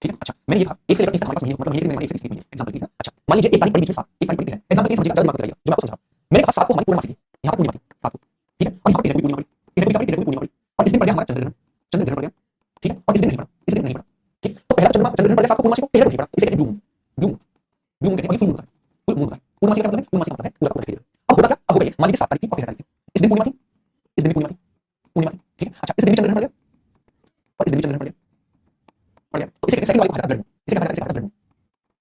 ठीक है। अच्छा मैंने ये कहा 1 से लेकर 30 तक हमारे पास नहीं है, मतलब महीने के दिन मैंने 1 से 30 नहीं है एग्जांपल दिया। अच्छा मान लीजिए एक तारीख पड़ी बीच में 7, एक तारीख पड़ी है एग्जांपल के लिए समझिए, दिमाग लगाइए जो मैं आपको समझा रहा हूं। मैंने कहा 7 को हमारी पूर्णिमा थी, यहां पर पूर्णिमा थी 7 को, ठीक है। और यहां पर 13 को पूर्णिमा पड़ी, 13 को पूर्णिमा पड़ी और इस दिन पड़ गया हमारा चंद्र ग्रहण, चंद्र ग्रहण पड़ गया, ठीक है। और इस दिन नहीं पड़ा, इस दिन नहीं पड़ा, ठीक। तो पहला चंद्रमा चंद्र ग्रहण पड़ गया 7 को, पूर्णिमा को 13 को नहीं पड़ा, इसे कहते हैं blue moon, blue moon, blue moon कहते हैं, और ये फुल मून होता है, फुल मून होता है। पूर्णिमा का मतलब है, पूर्णिमा का मतलब है पूरा पूरा दिखाई देगा। अब होता क्या, अब हो गई मान लीजिए 7 तारीख थी और 13 तारीख थी, इस दिन पूर्णिमा थी, इस दिन भी पूर्णिमा थी, पूर्णिमा थी, ठीक है। अच्छा इस दिन भी चंद्र ग्रहण पड़ गया और इस दिन भी चंद्र ग्रहण पड़ गया, तो इसे कहते हैं सेकंड वाले को कहा जाता है ब्लड मून, इसे कहा जाता है ब्लड मून,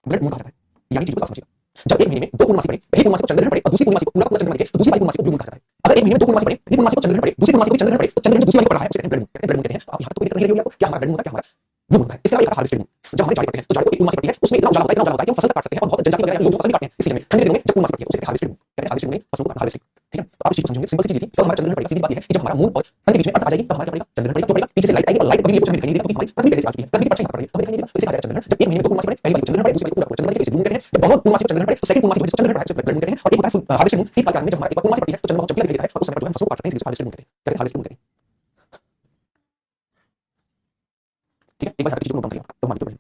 ब्लड मून कहा जाता है। यानी चीज को समझिएगा, जब एक महीने में दो पूर्णमासी पड़े, पहली पूर्णमासी को चंद्र ग्रहण पड़े और दूसरी पूर्णमासी को पूरा पूरा चंद्र ग्रहण पड़े तो दूसरी वाली पूर्णमासी को ब्लू मून कहा जाता है। अगर एक महीने में दो पूर्णमासी पड़े, पहली पूर्णमासी को चंद्र ग्रहण पड़े, दूसरी पूर्णमासी को चंद्र ग्रहण पड़े तो चंद्र ग्रहण दूसरी वाली को पड़ रहा है उसे कहते हैं ब्लड मून कहते हैं। तो आप यहाँ तक कोई दिक्कत नहीं होगी आपको, क्या हमारा ब्लड मून है, क्या हमारा ब्लू मून है। इसके अलावा हार्वेस्ट मून जब हमारे जाड़े पड़ते हैं तो जाड़े को एक पूर्णमासी पड़ती है, उसमें इतना उजाला होता है, इतना उजाला होता है कि हम फसल काट सकते हैं और बहुत जनजाति वगैरह लोग फसल भी काटते हैं इस सीजन में, ठंडे दिनों में जब पूर्णमासी पड़ती है उसे हार्वेस्ट मून कहते हैं, हार्वेस्ट मून में फसलों को हार्वेस्ट, ठीक है। तो आप इस चीज को समझोगे, सिंपल सी चीज थी। तो हमारा चंद्र ग्रहण पड़ेगा, सीधी बात ये है कि जब हमारा मून और सन के बीच में अर्थ आ जाएगी तब हमारा क्या पड़ेगा, चंद्र ग्रहण पड़ेगा। तो पड़ेगा पीछे से लाइट आएगी और लाइट कभी भी कुछ हमें दिखाई नहीं देगा क्योंकि हमारी पृथ्वी पहले से आ चुकी है, पृथ्वी की परछाई पड़ रही है, हमें दिखाई नहीं देगा, तो इसे कहा जाएगा चंद्र ग्रहण। जब एक महीने में दो पूर्णमासी पड़े, पहली वाली को चंद्र ग्रहण पड़े, दूसरी वाली को पूरा पूरा चंद्र ग्रहण, इसे ब्लू मून कहते हैं। जब दोनों पूर्णमासी को चंद्र ग्रहण पड़े तो सेकंड पूर्णमासी को चंद्र ग्रहण पड़े उसे ब्लड मून कहते हैं। और एक होता है हार्वेस्ट मून शीतकाल में जब हमारे पूर्णमासी पड़ती है तो चंद्रमा जब दिखाई देता है और उस समय जो है फसलों को काट सकते हैं, इसे हार्वेस्ट मून कहते हैं, हार्वेस्ट मून कहते हैं, ठीक है। एक बार चीजों को नोट करिए तो हमारी बढ़ेगा।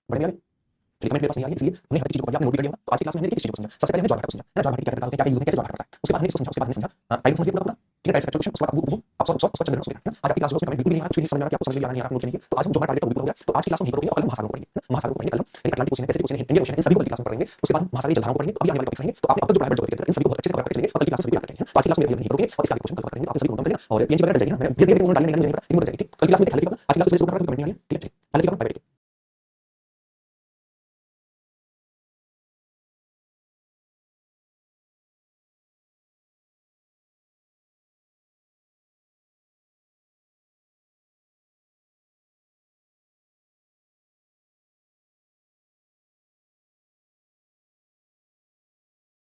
बढ़िया चलिए कमेंट मेरे पास नहीं आ रही, इसलिए हमने हर चीज को आपने नोट भी कर लिया होगा। तो आज की क्लास में हमने किस चीज को समझा, सबसे पहले हमने जॉइंट को समझा ना, जॉइंट की क्या करता है, क्या यूज है, कैसे जॉइंट करता है, उसके बाद हमने इसको समझा, उसके बाद हमने समझा टाइप समझिए पूरा पूरा। ठीक है, डायरेक्ट सेक्शन उसके बाद आप उसका चंद्र है ना। आज आपकी क्लास में बिल्कुल नहीं आ रहा, कुछ नहीं समझ में आ रहा कि आपको समझ में आ रहा नहीं आ रहा, नहीं तो आज हम जो हमारा टारगेट बिल्कुल हो गया। तो आज की क्लास में यही करोगे और कल महासागर को पढ़ेंगे, महासागर को पढ़ेंगे, कल हम Atlantic ocean, Pacific ocean, Indian ocean, इन सभी को क्लास में पढ़ेंगे। उसके बाद महासागरीय जलधाराओं को पढ़ेंगे। अभी आने वाले टॉपिक्स आएंगे तो आपने अब तक जो प्राइवेट जो इन सभी को बहुत अच्छे से कवर करके चलेंगे और कल की क्लास में सभी याद रखेंगे। आज की क्लास में नहीं करोगे और इसका क्वेश्चन कवर करेंगे, आप सभी को नोट करेंगे और पीएनजी वगैरह जाएगी ना, मैंने भेज दिया कि डालने नहीं जाएगा, इग्नोर जाएगी। कल की क्लास में ध्यान रखिएगा, आज की क्लास में इसको करना पढ़ने वाली है, ठीक है, ध्यान रखिएगा प्राइवेट।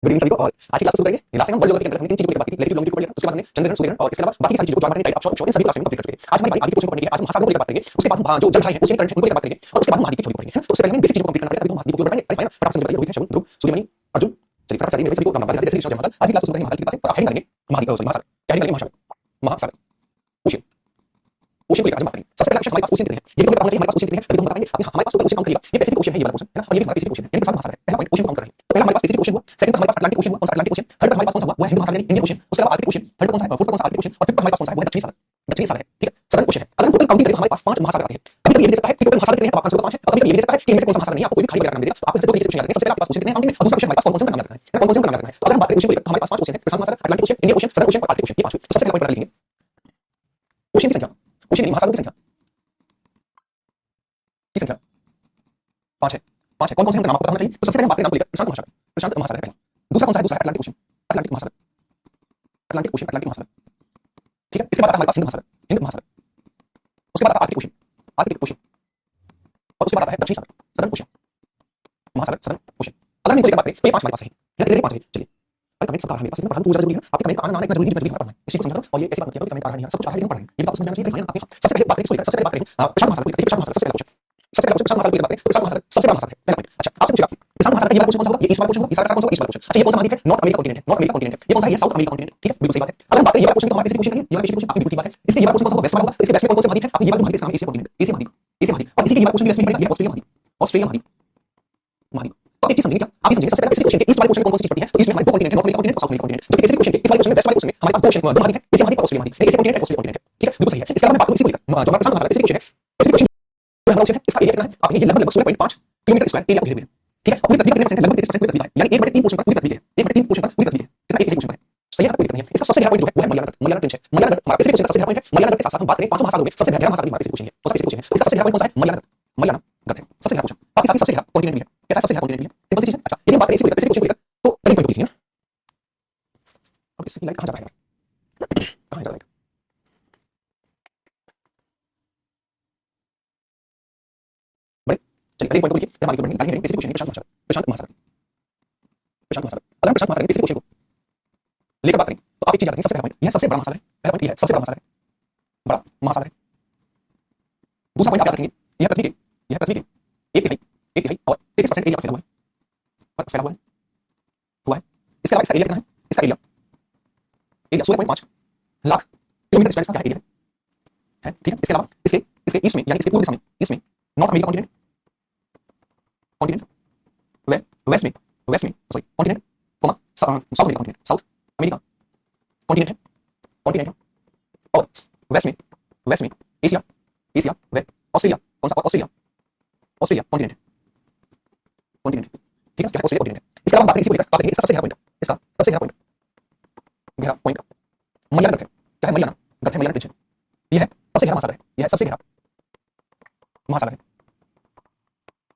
गुड इवनिंग सभी को। और आज की क्लास शुरू करेंगे। लास्ट टाइम हम वर्ल्ड ज्योग्राफी के अंदर हमने 3 चीजों की बात की थी, रिलेटिव लॉन्गिट्यूड को पढ़ लिया, उसके बाद हमने चंद्रग्रहण, सूर्यग्रहण और इसके अलावा बाकी सारी चीजों को ज्वार भाटे, टाइप ऑफ शॉर्ट इन सभी को क्लास में कंप्लीट कर चुके हैं। आज हमारी बारी आगे क्वेश्चन को पढ़ने की है। आज हम महासागरों को लेकर बात करेंगे, उसके बाद हम जो जलधाराएं हैं, ओशियन करंट है, उनको लेकर बात करेंगे और उसके बाद हम महाद्वीप की थ्योरी पढ़ेंगे। तो उससे पहले हमें बेसिक चीजों को कंप्लीट करना पड़ेगा, अभी तो महाद्वीप को पढ़ेंगे। अरे फटाफट से मुझे बताइए, रोहित है, शगुन, ध्रुव, सूर्यमणि, अर्जुन, चलिए फटाफट चलिए, मेरे सभी को नाम बता देते हैं। जैसे ऋषभ, आज की क्लास शुरू करेंगे महाद्वीप के पास से और आप हेडिंग करेंगे महाद्वीप, सॉरी महासागर, क्या हेडिंग करेंगे? महासागर, महासागर, ओशियन, ओशियन को लेकर आज हम बात करेंगे। सबसे पहला क्वेश्चन हमारे पास ओशियन कितने हैं, ये भी हमें पता होना चाहिए। हमारे पास ओशियन कितने हैं अभी तो हम बताएंगे। अभी हमारे पास टोटल ओशियन काउंट करिएगा, ये पैसिफिक ओशियन है, ये वाला ओशियन है ना, और ये हमारा पैसिफिक ओशियन है, यानी कि सात महासागर है। पहला पॉइंट ओशियन काउंट करेंगे। तो पहला हमारे पास पैसिफिक ओशियन हुआ, सेकंड हमारे पास अटलांटिक ओशियन हुआ, कौन सा अटलांटिक ओशियन, थर्ड हमारे पास कौन सा हुआ, वो है हिंद महासागर यानी इंडियन ओशियन, उसके बाद आर्कटिक ओशियन, थर्ड कौन सा है, फोर्थ कौन सा आर्कटिक ओशियन, और फिफ्थ हमारे पास कौन सा है, वो है दक्षिणी सागर, दक्षिणी सागर है, ठीक है, सदर्न ओशियन है। अगर हम टोटल काउंटिंग करें तो हमारे पास 5 महासागर आते हैं। कभी कभी ये भी दे सकता है कि टोटल महासागर कितने हैं, तो आपका आंसर होगा 5 है, और कभी कभी ये भी दे सकता है कि इनमें से कौन सा महासागर नहीं है, आपको कोई भी खाली वगैरह नाम दे देगा, तो आपको इससे टोटल क्वेश्चन याद रखना है। सबसे पहले आपके पास ओशियन कितने हैं काउंटिंग में, और दूसरा क्वेश्चन हमारे पास कौन कौन से का नाम याद रखना है, कौन कौन से का नाम याद रखना है। तो अगर हम बात करें ओशियन को लेकर, हमारे पास 5 ओशियन है, प्रशांत महासागर, Atlantic ocean, Indian ocean, southern ocean और आर्कटिक ओशियन, ये 5। तो सबसे पहले पॉइंट लिखेंगे ओशियन की संख्या, ओशियन यानी महासागर की संख्या, की संख्या 5 है, 5 है। कौन कौन से नाम आपको पता होना चाहिए। तो सबसे पहले हम बात करें नाम को लेकर, प्रशांत महासागर, प्रशांत महासागर है पहला। दूसरा कौन सा है, दूसरा है अटलांटिक ओशियन, अटलांटिक महासागर, अटलांटिक ओशियन, अटलांटिक महासागर, ठीक है। इसके बाद आता है हमारे पास हिंद महासागर, हिंद महासागर, उसके बाद आता है आर्कटिक ओशियन, आर्कटिक ओशियन, और उसके बाद आता है दक्षिणी सागर, सदर्न ओशियन, महासागर, सदर्न ओशियन। अगर हम इनको लेकर बात करें तो ये 5 हमारे पास है, ये 5 है। चलिए भाई कमेंट सब आ रहा है मेरे पास, पढ़ाना बहुत जरूरी है। आपके कमेंट आना इतना जरूरी है, जितना जरूरी है इसी को समझना। और ये ऐसी बात होती है कि कमेंट आ रहा नहीं है, सब कुछ आ रहा है, पढ़ रहे हैं, ये बात समझना चाहिए। आपके सबसे पहले बात करें, सबसे पहले बात करें प्रशांत महासागर को लेकर। प्रशांत महासागर सबसे पहला क्वेश्चन, सबसे पहला क्वेश्चन प्रशांत महासागर की बात करें। प्रशांत महासागर सबसे बड़ा महासागर है, पहला पॉइंट। अच्छा आपसे पूछेगा प्रशांत महासागर का ये वाला क्वेश्चन कौन सा होगा, ये इस वाला क्वेश्चन होगा, इस वाला कौन सा होगा, इस वाला क्वेश्चन। अच्छा ये कौन सा महाद्वीप है, नॉर्थ अमेरिका कॉन्टिनेंट है, नॉर्थ अमेरिका कॉन्टिनेंट है। ये कौन सा है, ये साउथ अमेरिका कॉन्टिनेंट, ठीक है, बिल्कुल सही बात है। अगर हम बात करें ये वाला क्वेश्चन तो हमारे पैसिफिक ओशियन है, ये वाला पैसिफिक ओशियन, आपकी बिल्कुल बात है। इसके ये वाला क्वेश्चन कौन सा होगा, वेस्ट वाला होगा। इसके वेस्ट में कौन से महाद्वीप है, आपको ये वाला महाद्वीप का नाम है एशिया कॉन्टिनेंट, एशिया महाद्वीप, एशिया महाद्वीप। और इसी के ये वाला क्वेश्चन भी वेस्ट में पड़ेगा, ये ऑस्ट्रेलिया महाद्वीप, ऑस्ट्रेलिया महाद्वीप, महाद्वीप। तो एक चीज समझेंगे क्या, आप ये समझिए सबसे पहले पैसिफिक ओशियन के इस वाले क्वेश्चन में कौन सी चीज पड़ती है। तो इसमें हमारे दो कॉन्टिनेंट है, नॉर्थ अमेरिका कॉन्टिनेंट और साउथ अमेरिका कॉन्टिनेंट। जबकि पैसिफिक ओशियन के इस वाले क्वेश्चन में, वेस्ट वाले क्वेश्चन में हमारे पास दो ओशियन, दो महाद्वीप है, एशिया महाद्वीप और ऑस्ट्रेलिया महाद्वीप। एशिया कॉन्टिनेंट है, ऑस्ट्रेलिया कॉन्टिनेंट है, ठीक है, बिल्कुल सही है। इसके अलावा मैं बात करूं इसी को लेकर, जो हमारा प्रशांत महासागर पैसिफिक ओशियन है, पैसिफिक ओशियन हमारा ओशियन है, इसका एरिया कितना है, आप ये लगभग 16.5 किलोमीटर स्क्वायर एरिया को घेरे हुए है, ठीक है। और पूरी पृथ्वी का कितने परसेंट है, लगभग 33% पूरी पृथ्वी का है, यानी 1/3 पोर्शन पर पूरी पृथ्वी है, 1/3 पोर्शन पर पूरी पृथ्वी है, कितना 1 पोर्शन पर है, सही है, कोई दिक्कत नहीं है। इसका सबसे गहरा पॉइंट जो है वो है मरियाना तट, मरियाना ट्रेंच है। मरियाना तट हमारा पैसिफिक ओशियन का सबसे गहरा पॉइंट है। मरियाना तट के साथ साथ हम बात करें 5 महासागरों में सबसे गहरा महासागर हमारा पैसिफिक ओशियन है, और पैसिफिक ओशियन है। तो इसका सबसे गहरा पॉइंट कौन सा है, मरियाना तट, मरियाना तट है सबसे गहरा पोर्शन। साथ ही साथ सबसे गहरा कॉन्टिनेंट भी है, कैसा सबसे गहरा कॉन्टिनेंट भी है, सिंपल सी चीज है। अच्छा यदि हम बात करें इसको लेकर, पैसिफिक ओशियन को लेकर, तो पहले पॉइंट लिखिए ना। अब इसकी लाइट कहां जा रहा है, कहां जा रहा है, बड़े चलिए पहले पॉइंट को लिखिए, हमारी को बढ़ेंगे, पहले पैसिफिक ओशियन प्रशांत महासागर, प्रशांत महासागर, प्रशांत महासागर। अगर हम प्रशांत महासागर पैसिफिक ओशियन को लेकर बात करें तो आप एक चीज याद रखें, सबसे पहला पॉइंट यह सबसे बड़ा महासागर है, पहला पॉइंट यह है सबसे बड़ा महासागर है, बड़ा महासागर है। दूसरा पॉइंट आप याद रखेंगे यह पृथ्वी के, यह पृथ्वी के एक तिहाई और 33% एरिया पर फैला हुआ है, पर फैला हुआ है। इसके अलावा इसका एरिया कितना है, इसका area area 16.5 lakh kilometre square का एरिया है, ठीक है। इसके अलावा इसके इसके ईस्ट में यानी इसके पूर्व दिशा में, ईस्ट में North America continent, continent west में sorry continent, South America continent, South America continent है, कॉन्टिनेंट है। और वेस्ट में एशिया, एशिया वे ऑस्ट्रेलिया, कौन सा, ऑस्ट्रेलिया, ऑस्ट्रेलिया कॉन्टिनेंट है, कॉन्टिनेंट है, ठीक है, क्या है, ऑस्ट्रेलिया कॉन्टिनेंट है। इसके अलावा बात करें इसी को लेकर, बात करेंगे इसका सबसे गहरा पॉइंट, इसका सबसे गहरा पॉइंट, गहरा पॉइंट मरियाना तट है, क्या है, मरियाना तट है, मरियाना ट्रेंच है। यह है सबसे गहरा महासागर है, यह है सबसे गहरा महासागर है,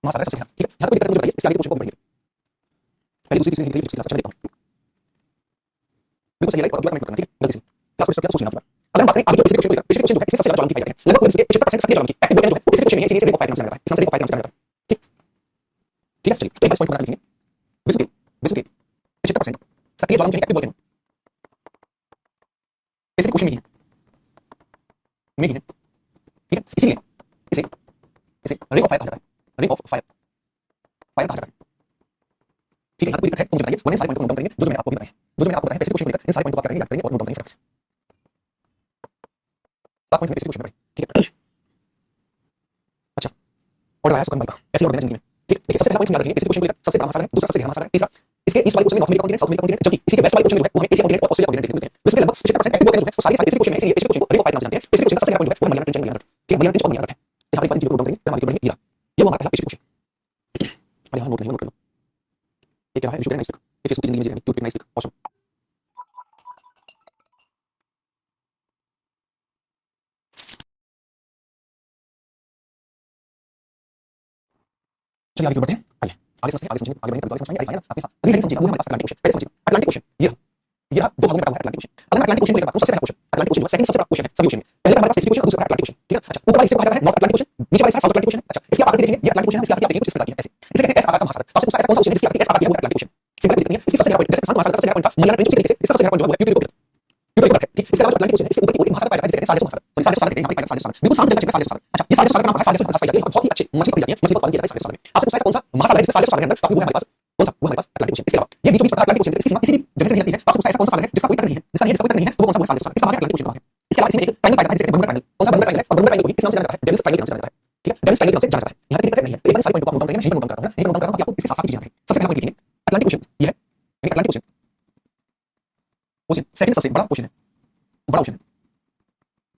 महासागर सबसे गहरा, ठीक है। यहां कोई दिक्कत मुझे बताइए, इसके आगे क्वेश्चन को बढ़िए, पहली दूसरी तीसरी निकली क्लास अच्छा देखता हूं, बिल्कुल सही, लाइक और कमेंट करना, ठीक है, गलती से क्लास को सोचना आप। अगर हम बात करें आगे जो पैसिफिक ओशियन को लेकर, पैसिफिक ओशियन जो है इससे सबसे ज्यादा ज्वालामुखी पाई जाती है, लगभग इसके 75% सक्रिय ज्वालामुखी एक्टिव वोल्केनो जो है वो पैसिफिक ओशियन में है, इसीलिए रिंग ऑफ फायर नाम से जाना जाता है, इस नाम से रिंग ऑफ फायर नाम से जाना जाता है, ठीक ठीक है। चलिए तो एक बार पॉइंट बना लिखेंगे, विश्व के 75% सक्रिय ज्वालामुखी एक्टिव वोल्केनो पैसिफिक ओशियन में ही है, ठीक है। इसीलिए इसे इसे रिंग ऑफ फायर कहा जाता है, रिंग ऑफ फायर, फायर कहा जाता है, ठीक है। यहाँ कोई दिक्कत है तो मुझे बताइए, वरना सारे पॉइंट को नोट डाउन करेंगे जो मैंने आपको बताया है, जो मैंने आपको बताया है पैसिफिक ओशियन को लेकर, इन सारे पॉइंट को आप करेंगे, याद करेंगे और नोट डाउन करेंगे फटाफट से। सात पॉइंट में पैसिफिक ओशियन में, ठीक है। अच्छा ऑर्डर आया सुकन भाई का, ऐसे ऑर्डर देना जिंदगी में, ठीक है। देखिए सबसे पहला पॉइंट याद रखेंगे, पैसिफिक ओशियन को लेकर सबसे बड़ा महासागर है, दूसरा सबसे गहरा महासागर है, तीसरा इसके ईस्ट वाले क्वेश्चन में North America continent, South America continent, जबकि इसी के वेस्ट वाले क्वेश्चन में जो है वो है एशिया कॉन्टिनेंट और ऑस्ट्रेलिया कॉन्टिनेंट देखते हैं। तो इसके लगभग 76% एक्टिव वोल्टेज जो है वो सारे स्पेसिफिक क्वेश्चन में स्पेसिफिक क्वेश्चन को रिवर्स नाम से जानते हैं। स्पेसिफिक क्वेश्चन का सबसे ज्यादा पॉइंट जो है वो मरियाना ट्रेंच में ठीक है, मरियाना ट्रेंच को मरियाना है। यहाँ पे जीरो को करेंगे फिर हमारी बढ़ेंगे ईरा। ये वो हमारा पहला स्पेसिफिक क्वेश्चन। और यहाँ नोट नहीं नोट कर लो। ये क्या है विजुअल नाइस ये फेसबुक की जिंदगी में यूट्यूब नाइस ऑसम। चलिए आगे बढ़ते हैं। आइए आगे समझते हैं, आगे समझेंगे, आगे बढ़ेंगे, आगे समझेंगे, आइए ना आप अगली हेडिंग समझिए। वो हमारे पास अटलांटिक ओशन। पहले समझिए अटलांटिक ओशन ये रहा दो भागों में बटा हुआ है अटलांटिक ओशन। अगर मैं अटलांटिक ओशन को लेकर बात करूं सबसे पहला क्वेश्चन अटलांटिक ओशन जो सेकंड सबसे बड़ा क्वेश्चन है सभी ओशन में। पहले हमारे पास स्पेसिफिक क्वेश्चन और दूसरा अटलांटिक ओशन ठीक है। अच्छा ऊपर वाले हिस्से को कहा जाता है नॉर्थ अटलांटिक ओशन, नीचे वाले हिस्सा साउथ अटलांटिक ओशन। अच्छा इसकी आप आकृति देखेंगे ये अटलांटिक ओशन है, इसकी आकृति आप देखेंगे कुछ इस प्रकार की है ऐसे। इसे कहते हैं एस आकार का महासागर। सबसे दूसरा ऐसा कौन सा ओशन है जिसकी आकृति एस आकार की है वो अटलांटिक ओशन। सिंपल दिक्कत नहीं है। इसकी सबसे बड़ा पॉइंट जैसे प्रशांत महासागर का सबसे बड़ा पॉइंट था मरियाना ट्रेंच, उसी तरीके से इसका सबसे बड़ा पॉइंट जो है यूरोप यूरोप है ठीक। इसके अलावा जो अटलांटिक ओशन है इसके ऊपर एक महासागर पाया जाता है जिसे सालेसो महासागर। सॉरी सालेसो सागर कहते हैं यहाँ पे सालेसो सागर बिल्कुल शांत जगह है सालेसो सागर। अच्छा ये सालेसो सागर का नाम है सालेसो महासागर पाई जाती है, बहुत ही अच्छे मछली पकड़ी जाती है, मछली को पालन किया जाता है सालेसो सागर में। आपसे पूछा है कौन सा महासागर है जिससे सालेसो सागर के अंदर तो वो है हमारे पास कौन सा वो हमारे पास अटलांटिक ओशन। इसके अलावा ये बीचों बीच अटलांटिक ओशन इसकी सीमा किसी भी जगह से नहीं लगती है। आपसे पूछा है ऐसा कौन सा सागर है जिसका कोई तट नहीं है, जिसका कोई तट नहीं है तो वो कौन सा वो सालेसो सागर। इसका भाग अटलांटिक ओशन है। इसके अलावा इसमें एक ट्रायंगल पाया जाता है जिसे बर्मुडा ट्रायंगल। कौन सा बर्मुडा ट्रायंगल है और बर्मुडा ट्रायंगल को भी इस नाम से जाना जाता है डेविल्स ट्रायंगल के नाम से जाना जाता है ठीक है। डेविल्स ट्रायंगल के नाम से जाना जाता है। यहाँ तक दिक्कत नहीं है तो एक बार सारे पॉइंट को आप नोट डाउन करेंगे, यही नोट डाउन करता हूं यही नोट डाउन करता हूं आपको इससे साफ साफ चीजें हैं। सबसे पहला पॉइंट लिखेंगे अटलांटिक ओशन ये है अटलांटिक ओशन ओशन सेकंड सबसे बड़ा ओशन है, बड़ा ओशन है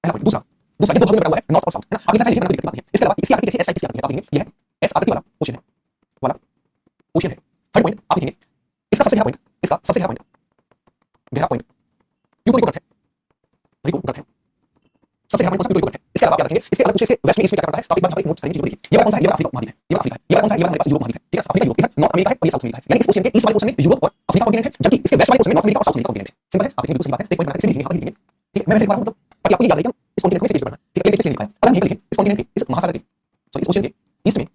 पहला पॉइंट। दूसरा दूसरा ये दो भागों में बटा हुआ है नॉर्थ और साउथ है ना। आप लिखना चाहिए दिक्कत नहीं है। इसके अलावा इसकी आकृति कैसी है एस टाइप की आकृति है आप लिखेंगे ये है एस आकृति वाला ओशन है वाला ओशन है। थर्ड पॉइंट आप लिखेंगे इसका सबसे गहरा पॉइंट, इसका सबसे गहरा पॉइंट गहरा पॉइंट यूको रिको है, रिको है सबसे गहरा पॉइंट कौन सा यूको है। इसके अलावा आप याद रखेंगे इसके अलग कुछ से वेस्ट में ईस्ट में क्या करता है तो आप एक बार यहाँ पे नोट करेंगे देखिए ये कौन सा है ये अफ्रीका महाद्वीप है, ये अफ्रीका है, ये कौन सा है ये हमारे पास यूरोप महाद्वीप है ठीक है। अफ्रीका यूरोप है, नॉर्थ अमेरिका है और ये साउथ अमेरिका है। यानी इस ओशन के ईस्ट वाले ओशन में यूरोप और अफ्रीका कॉन्टिनेंट है जबकि इसके वेस्ट वाले ओशन में नॉर्थ अमेरिका और साउथ अमेरिका कॉन्टिनेंट है। सिंपल है आप लिखेंगे बिल्कुल सही बात है। एक पॉइंट बनाकर इसे लिखेंगे यहाँ पर लिखेंगे ठीक है। मैं वैसे एक बार मतलब ताकि आपको ये याद रहे इस कॉन्टिनेंट में से करना ठीक है। लिखा है अगर हम लिखें इस कॉन्टिनेंट के इस महासागर के सॉरी इस ओशन के ईस्ट में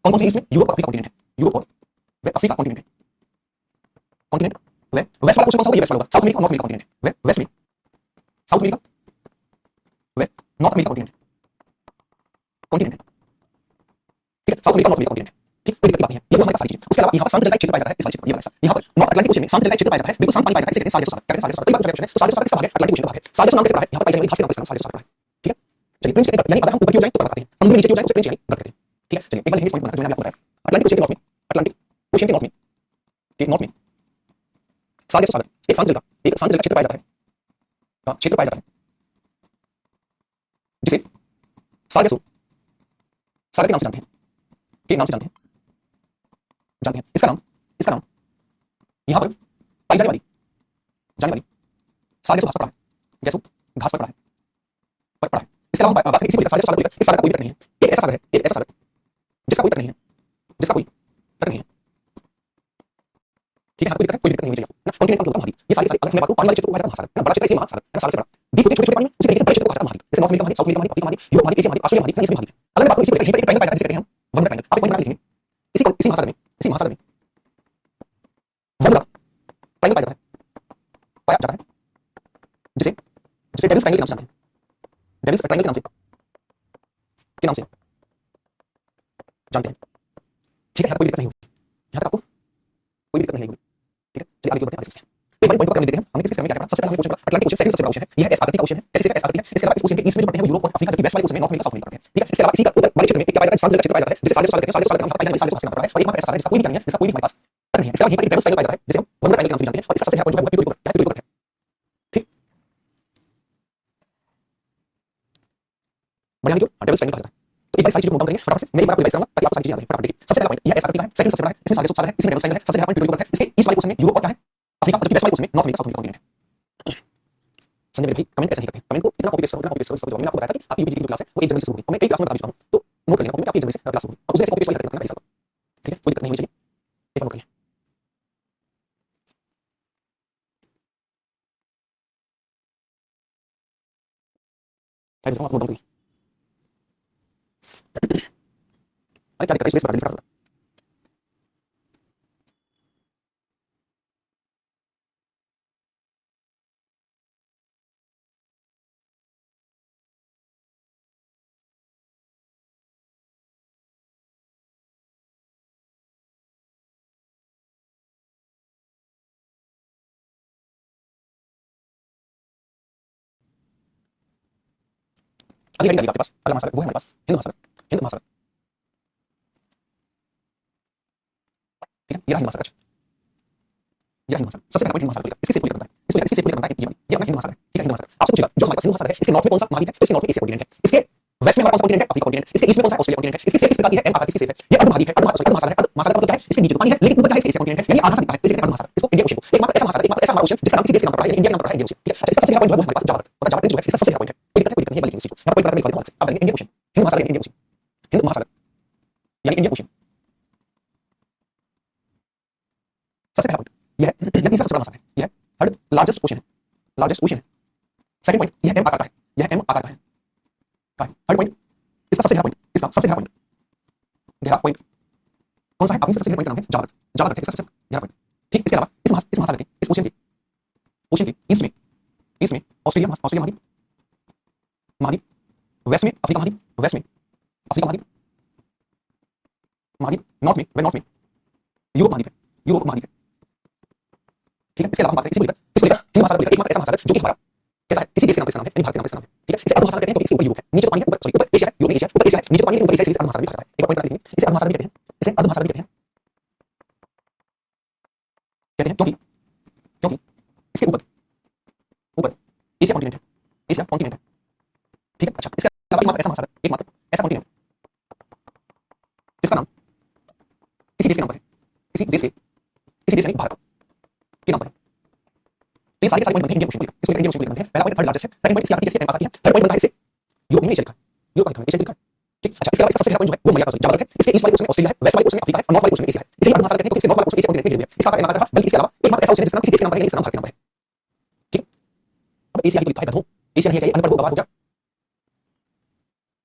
कौन कौन से ईस्ट में यूरोप और अफ्रीका कॉन्टिनेंट है, यूरोप और अफ्रीका कॉन्टिनेंट है कॉन्टिनेंट वे वेस्ट वाला ओशन कौन सा होगा ये वेस्ट वाला होगा। साउथ अमेरिका और नॉर्थ अमेरिका कॉन्टिनेंट है वे वेस्ट में साउथ अमेरिका वे नॉर्थ अमेरिका कॉन्टिनेंट कॉन्टिनेंट है ठीक है। South America north America continent है ठीक। कोई दिक्कत नहीं है ये हमारे पास सारी चीजें। उसके अलावा यहाँ पर शांत जल का क्षेत्र पाया जाता है इस वाले क्षेत्र ये वाला यहाँ पर नॉर्थ अटलांटिक ओशन में शांत जल का क्षेत्र पाया जाता है बिल्कुल शांत पानी पाया जाता है इसे कहते हैं सालेसो सागर। कहते हैं सालेसो सागर कई बार पूछा गया क्वेश्चन है तो सालेसो सागर किसका भाग है अटलांटिक ओशन का भाग है। सालेसो नाम कैसे पड़ा है यहाँ पर पाई जाने वाली घास के नाम से सालेसो सागर है ठीक है। चलिए प्रिंस कहते हैं यानी अगर हम ऊपर की ओर जाएं तो बताते हैं समुद्र में नीचे की ओर जाएं तो उसे प्रिंस यानी रख देते हैं ठीक है। चलिए एक बार लिखेंगे इस पॉइंट को जो मैंने आपको बताया अटलांटिक ओशन के नॉर्थ में अटलांटिक ओशन के नॉर्थ में सालेसो सागर एक शांत जल का क्षेत्र पाया जाता है क्षेत्र पाया जाता है जिसे सालेसो सागर के नाम से जानते हैं के नाम से जानते हैं। इसका नाम यहाँ पर पाई जाने वाली सालेसो घास पर पड़ा है, गैसो घास पर पड़ा है। इसके अलावा बात करें इसी को लेकर सालेसो सागर को लेकर इस सागर का कोई तट नहीं है। एक ऐसा सागर जिसका कोई तट नहीं है ठीक है। कोई दिक्कत नहीं होनी चाहिए ना। कॉन्टिनेंट का मतलब महाद्वीप ये सारे अगर मैं बात करूं पानी वाले क्षेत्र को कहा जाता है महासागर है ना। बड़ा क्षेत्र इसलिए महासागर है ना सारे से बड़ा डीप होते छोटे छोटे पानी में उसी तरीके से बड़े क्षेत्र को कहा जाता है महाद्वीप। जैसे नॉर्थ अमेरिका महाद्वीप, साउथ अमेरिका महाद्वीप, अफ्रीका महाद्वीप, यूरोप महाद्वीप, एशिया महाद्वीप, ऑस्ट्रेलिया महाद्वीप, इसमें महाद्वीप। अगर मैं बात करूं इसी को लेकर एक ट्रायंगल पाया जाता है जिसे कहते हैं हम वर्मुडा ट्रायंगल। आप एक पॉइंट बना के लिखेंगे इसी महासागर में वर्मुडा ट्रायंगल पाया जाता है जिसे जिसे डेविल्स ट्रायंगल के नाम से जानते हैं। डेविल्स ट्रायंगल के नाम से जानते हैं ठीक है। यहाँ कोई दिक्कत नहीं होगी, यहाँ तक आपको कोई दिक्कत नहीं होगी ठीक है। चलिए आगे बढ़ते हैं आगे सीखते हैं। एक पॉइंट को करने देते हैं हमें किसी सिस्टम में क्या करना। सबसे पहले क्वेश्चन का अटलांटिक ओशन सेकंड सबसे बड़ा ओशन है ये है एस आकृति का ओशन है ऐसे का एस आकृति है। इसके अलावा इस ओशन के ईस्ट में जो पड़ते हैं वो यूरोप और अफ्रीका जबकि वेस्ट वाले ओशन में नॉर्थ अमेरिका साउथ अमेरिका पड़ते हैं ठीक है। इसके अलावा इसी का ऊपर वाले क्षेत्र में क्या पाया जाता है शांत जल का क्षेत्र पाया जाता है जिसे सालेसो सागर कहते हैं। सालेसो सागर का नाम पाया जाने वाली सालेसो घास का पड़ा है और एक वहां पर ऐसा है जिसका कोई भी नहीं है, जिसका कोई भी हमारे पास नहीं है। इसके अलावा यहीं पर एक डेविल्स ट्रायंगल पाया जाता है जिसे हम वर्मुडा ट्रायंगल के नाम से जानते हैं और इसका सबसे गहरा पॉइंट जो है वो यूको है ठीक। बढ़िया वीडियो डेविल्स ट्रायंगल कहा जाता है। तो एक बार सारी चीजें नोट डाउन करेंगे फटाफट से। मैं एक बार रिवाइज करूंगा ताकि आपको सारी चीजें याद रहे। फटाफट देखिए सबसे पहला पॉइंट यह एस आकृति का है सेकंड सबसे बड़ा है इसमें सालेसो सागर है इसमें डेविल्स ट्रायंगल है सबसे गहरा पॉइंट यूको है। इसके ईस्ट वाले ओशन में यूरोप और क्या है अफ्रीका जबकि वेस्ट वाले ओशन में North America south America continent है। संजय भाई कमेंट ऐसे नहीं करते कमेंट को इतना कॉपी पेस्ट करो इसको जवाब मैंने आपको बताया था कि आपकी यूपीजी की जो क्लास है वो एक जनवरी से शुरू होगी और मैं कई क्लास में बता चुका हूं तो नोट कर लेना कॉपी में आपकी एक जनवरी से क्लास होगी और उसमें ऐसे कॉपी पेस्ट करके रखना ठीक है। कोई दिक्कत नहीं होनी चाहिए एक बार नोट करिए। मैं बताऊं आपको नोट डाउन करिए। अरे क्या दिक्कत है स्पेस बता दीजिए फटाफट। अगली हेडिंग आपके पास अगला महासागर वो है हमारे पास हिंद महासागर। हिंद महासागर ठीक है। ये रहा हिंद महासागर। सबसे पहला पॉइंट हिंद महासागर इसकी से कोई करता है। इस उसको इसी से पूरी बनता है ये अपना हिंदू महासागर है, ठीक है, हिंदू महासागर। आपसे पूछेगा जो हमारे पास हिंदू महासागर है इसके नॉर्थ में कौन सा महाद्वीप है, तो इसके नॉर्थ में एशिया कॉन्टिनेंट है, इसके वेस्ट में हमारा कौन सा कॉन्टिनेंट है, अफ्रीका कॉन्टिनेंट, इसके ईस्ट में कौन सा ऑस्ट्रेलिया कॉन्टिनेंट है, इसकी शेप किस प्रकार की है, एम आकार की शेप है, ये अर्ध महाद्वीप है, अर्ध महासागर है, अर्ध महासागर का मतलब क्या है, इसके नीचे तो पानी है लेकिन ऊपर क्या है, एशिया कॉन्टिनेंट है, यानी आधा सा दिखता है, इसलिए अर्ध महासागर, इसको इंडियन ओशन को एकमात्र ऐसा महासागर, एकमात्र ऐसा हमारा ओशन जिसका नाम किसी देश के नाम पर पड़ा है, इंडिया के नाम पर पड़ा है, इंडियन ओशन, ठीक है। अच्छा इसका सबसे गहरा पॉइंट जो है हमारे पास जावा, और जावा जो है इसका सबसे गहरा पॉइंट है, कोई दिक्कत नहीं है, बल्कि इसी को यहां पर कोई प्रकार की आप इंडियन ओशन, हिंदू महासागर, इंडियन ओशन, हिंदू महासागर यानी इंडियन ओशन सबसे पहला पॉइंट यह है, यह तीसरा सबसे बड़ा महासागर है, यह थर्ड लार्जेस्ट ओशन है, लार्जेस्ट ओशन है। सेकंड पॉइंट यह एम आकार का है, यह एम आकार का है। थर्ड पॉइंट इसका सबसे गहरा पॉइंट, इसका सबसे गहरा पॉइंट, गहरा पॉइंट कौन सा है, आप सबसे गहरा पॉइंट का नाम है जावा, जावा है इसका सबसे गहरा पॉइंट, ठीक। इसके अलावा इस महासागर के, इस ओशन के ईस्ट में ऑस्ट्रेलिया महाद्वीप, महाद्वीप वेस्ट में अफ्रीका महाद्वीप, वेस्ट में अफ्रीका महाद्वीप, महाद्वीप नॉर्थ में यूरोप महाद्वीप है, यूरोप महाद्वीप है, ठीक है। इसके अलावा हम बात करें इसी को लेकर हिंद महासागर को लेकर एकमात्र ऐसा महासागर जो कि हमारा कैसा है, किसी देश के नाम पर इसका नाम है, भारत के नाम पर इसका नाम है, ठीक है। इसे अर्ध महासागर कहते हैं क्योंकि इसके ऊपर यूरोप है, नीचे तो पानी है, ऊपर सॉरी ऊपर एशिया है, यूरोप नहीं एशिया, ऊपर एशिया है, नीचे तो पानी है, ऊपर एशिया है, इसलिए अर्ध महासागर भी कहलाता है। एक पॉइंट बता देंगे, इसे अर्ध महासागर भी कहते हैं, इसे अर्ध महासागर भी कहते हैं, क्योंकि क्योंकि इसके ऊपर ऊपर एशिया कॉन्टिनेंट है, एशिया कॉन्टिनेंट है, ठीक है। अच्छा इसके अलावा एकमात्र ऐसा महासागर, एकमात्र ऐसा कॉन्टिनेंट जिसका नाम किसी देश के नाम पर है, किसी देश यानी भारत के नाम पर है। तो ये सारे पॉइंट बनते हैं इंडियन ओशन को, इसको इंडियन ओशन बनते हैं। पहला पॉइंट थर्ड लार्जेस्ट है, सेकंड पॉइंट इसकी आकार की है, एम आकार की है, थर्ड पॉइंट बनता है इससे यूरोप में एशिया लिखा है, यूरोप का एशिया लिखा है, ठीक। अच्छा इसके अलावा इसका सबसे गहरा पॉइंट जो है वो मलयाका सॉरी जावा है, इसके ईस्ट वाले पोर्शन में ऑस्ट्रेलिया है, वेस्ट वाले पोर्शन में अफ्रीका है, और नॉर्थ वाले पोर्शन में एशिया है। इसे अर्ध महासागर कहते हैं क्योंकि इसके नॉर्थ वाले पोर्शन एशिया कॉन्टिनेंट में घिरे हुए है, इसका आकार एम आकार का, बल्कि इसके अलावा एकमात्र ऐसा ओशन है जिसका नाम किसी देश के नाम पर है, इसका नाम भारत के नाम पर है, ठीक। अब एशिया की तो लिखा है गधों, एशिया नहीं है, अनपढ़ हो, गवार हो गया,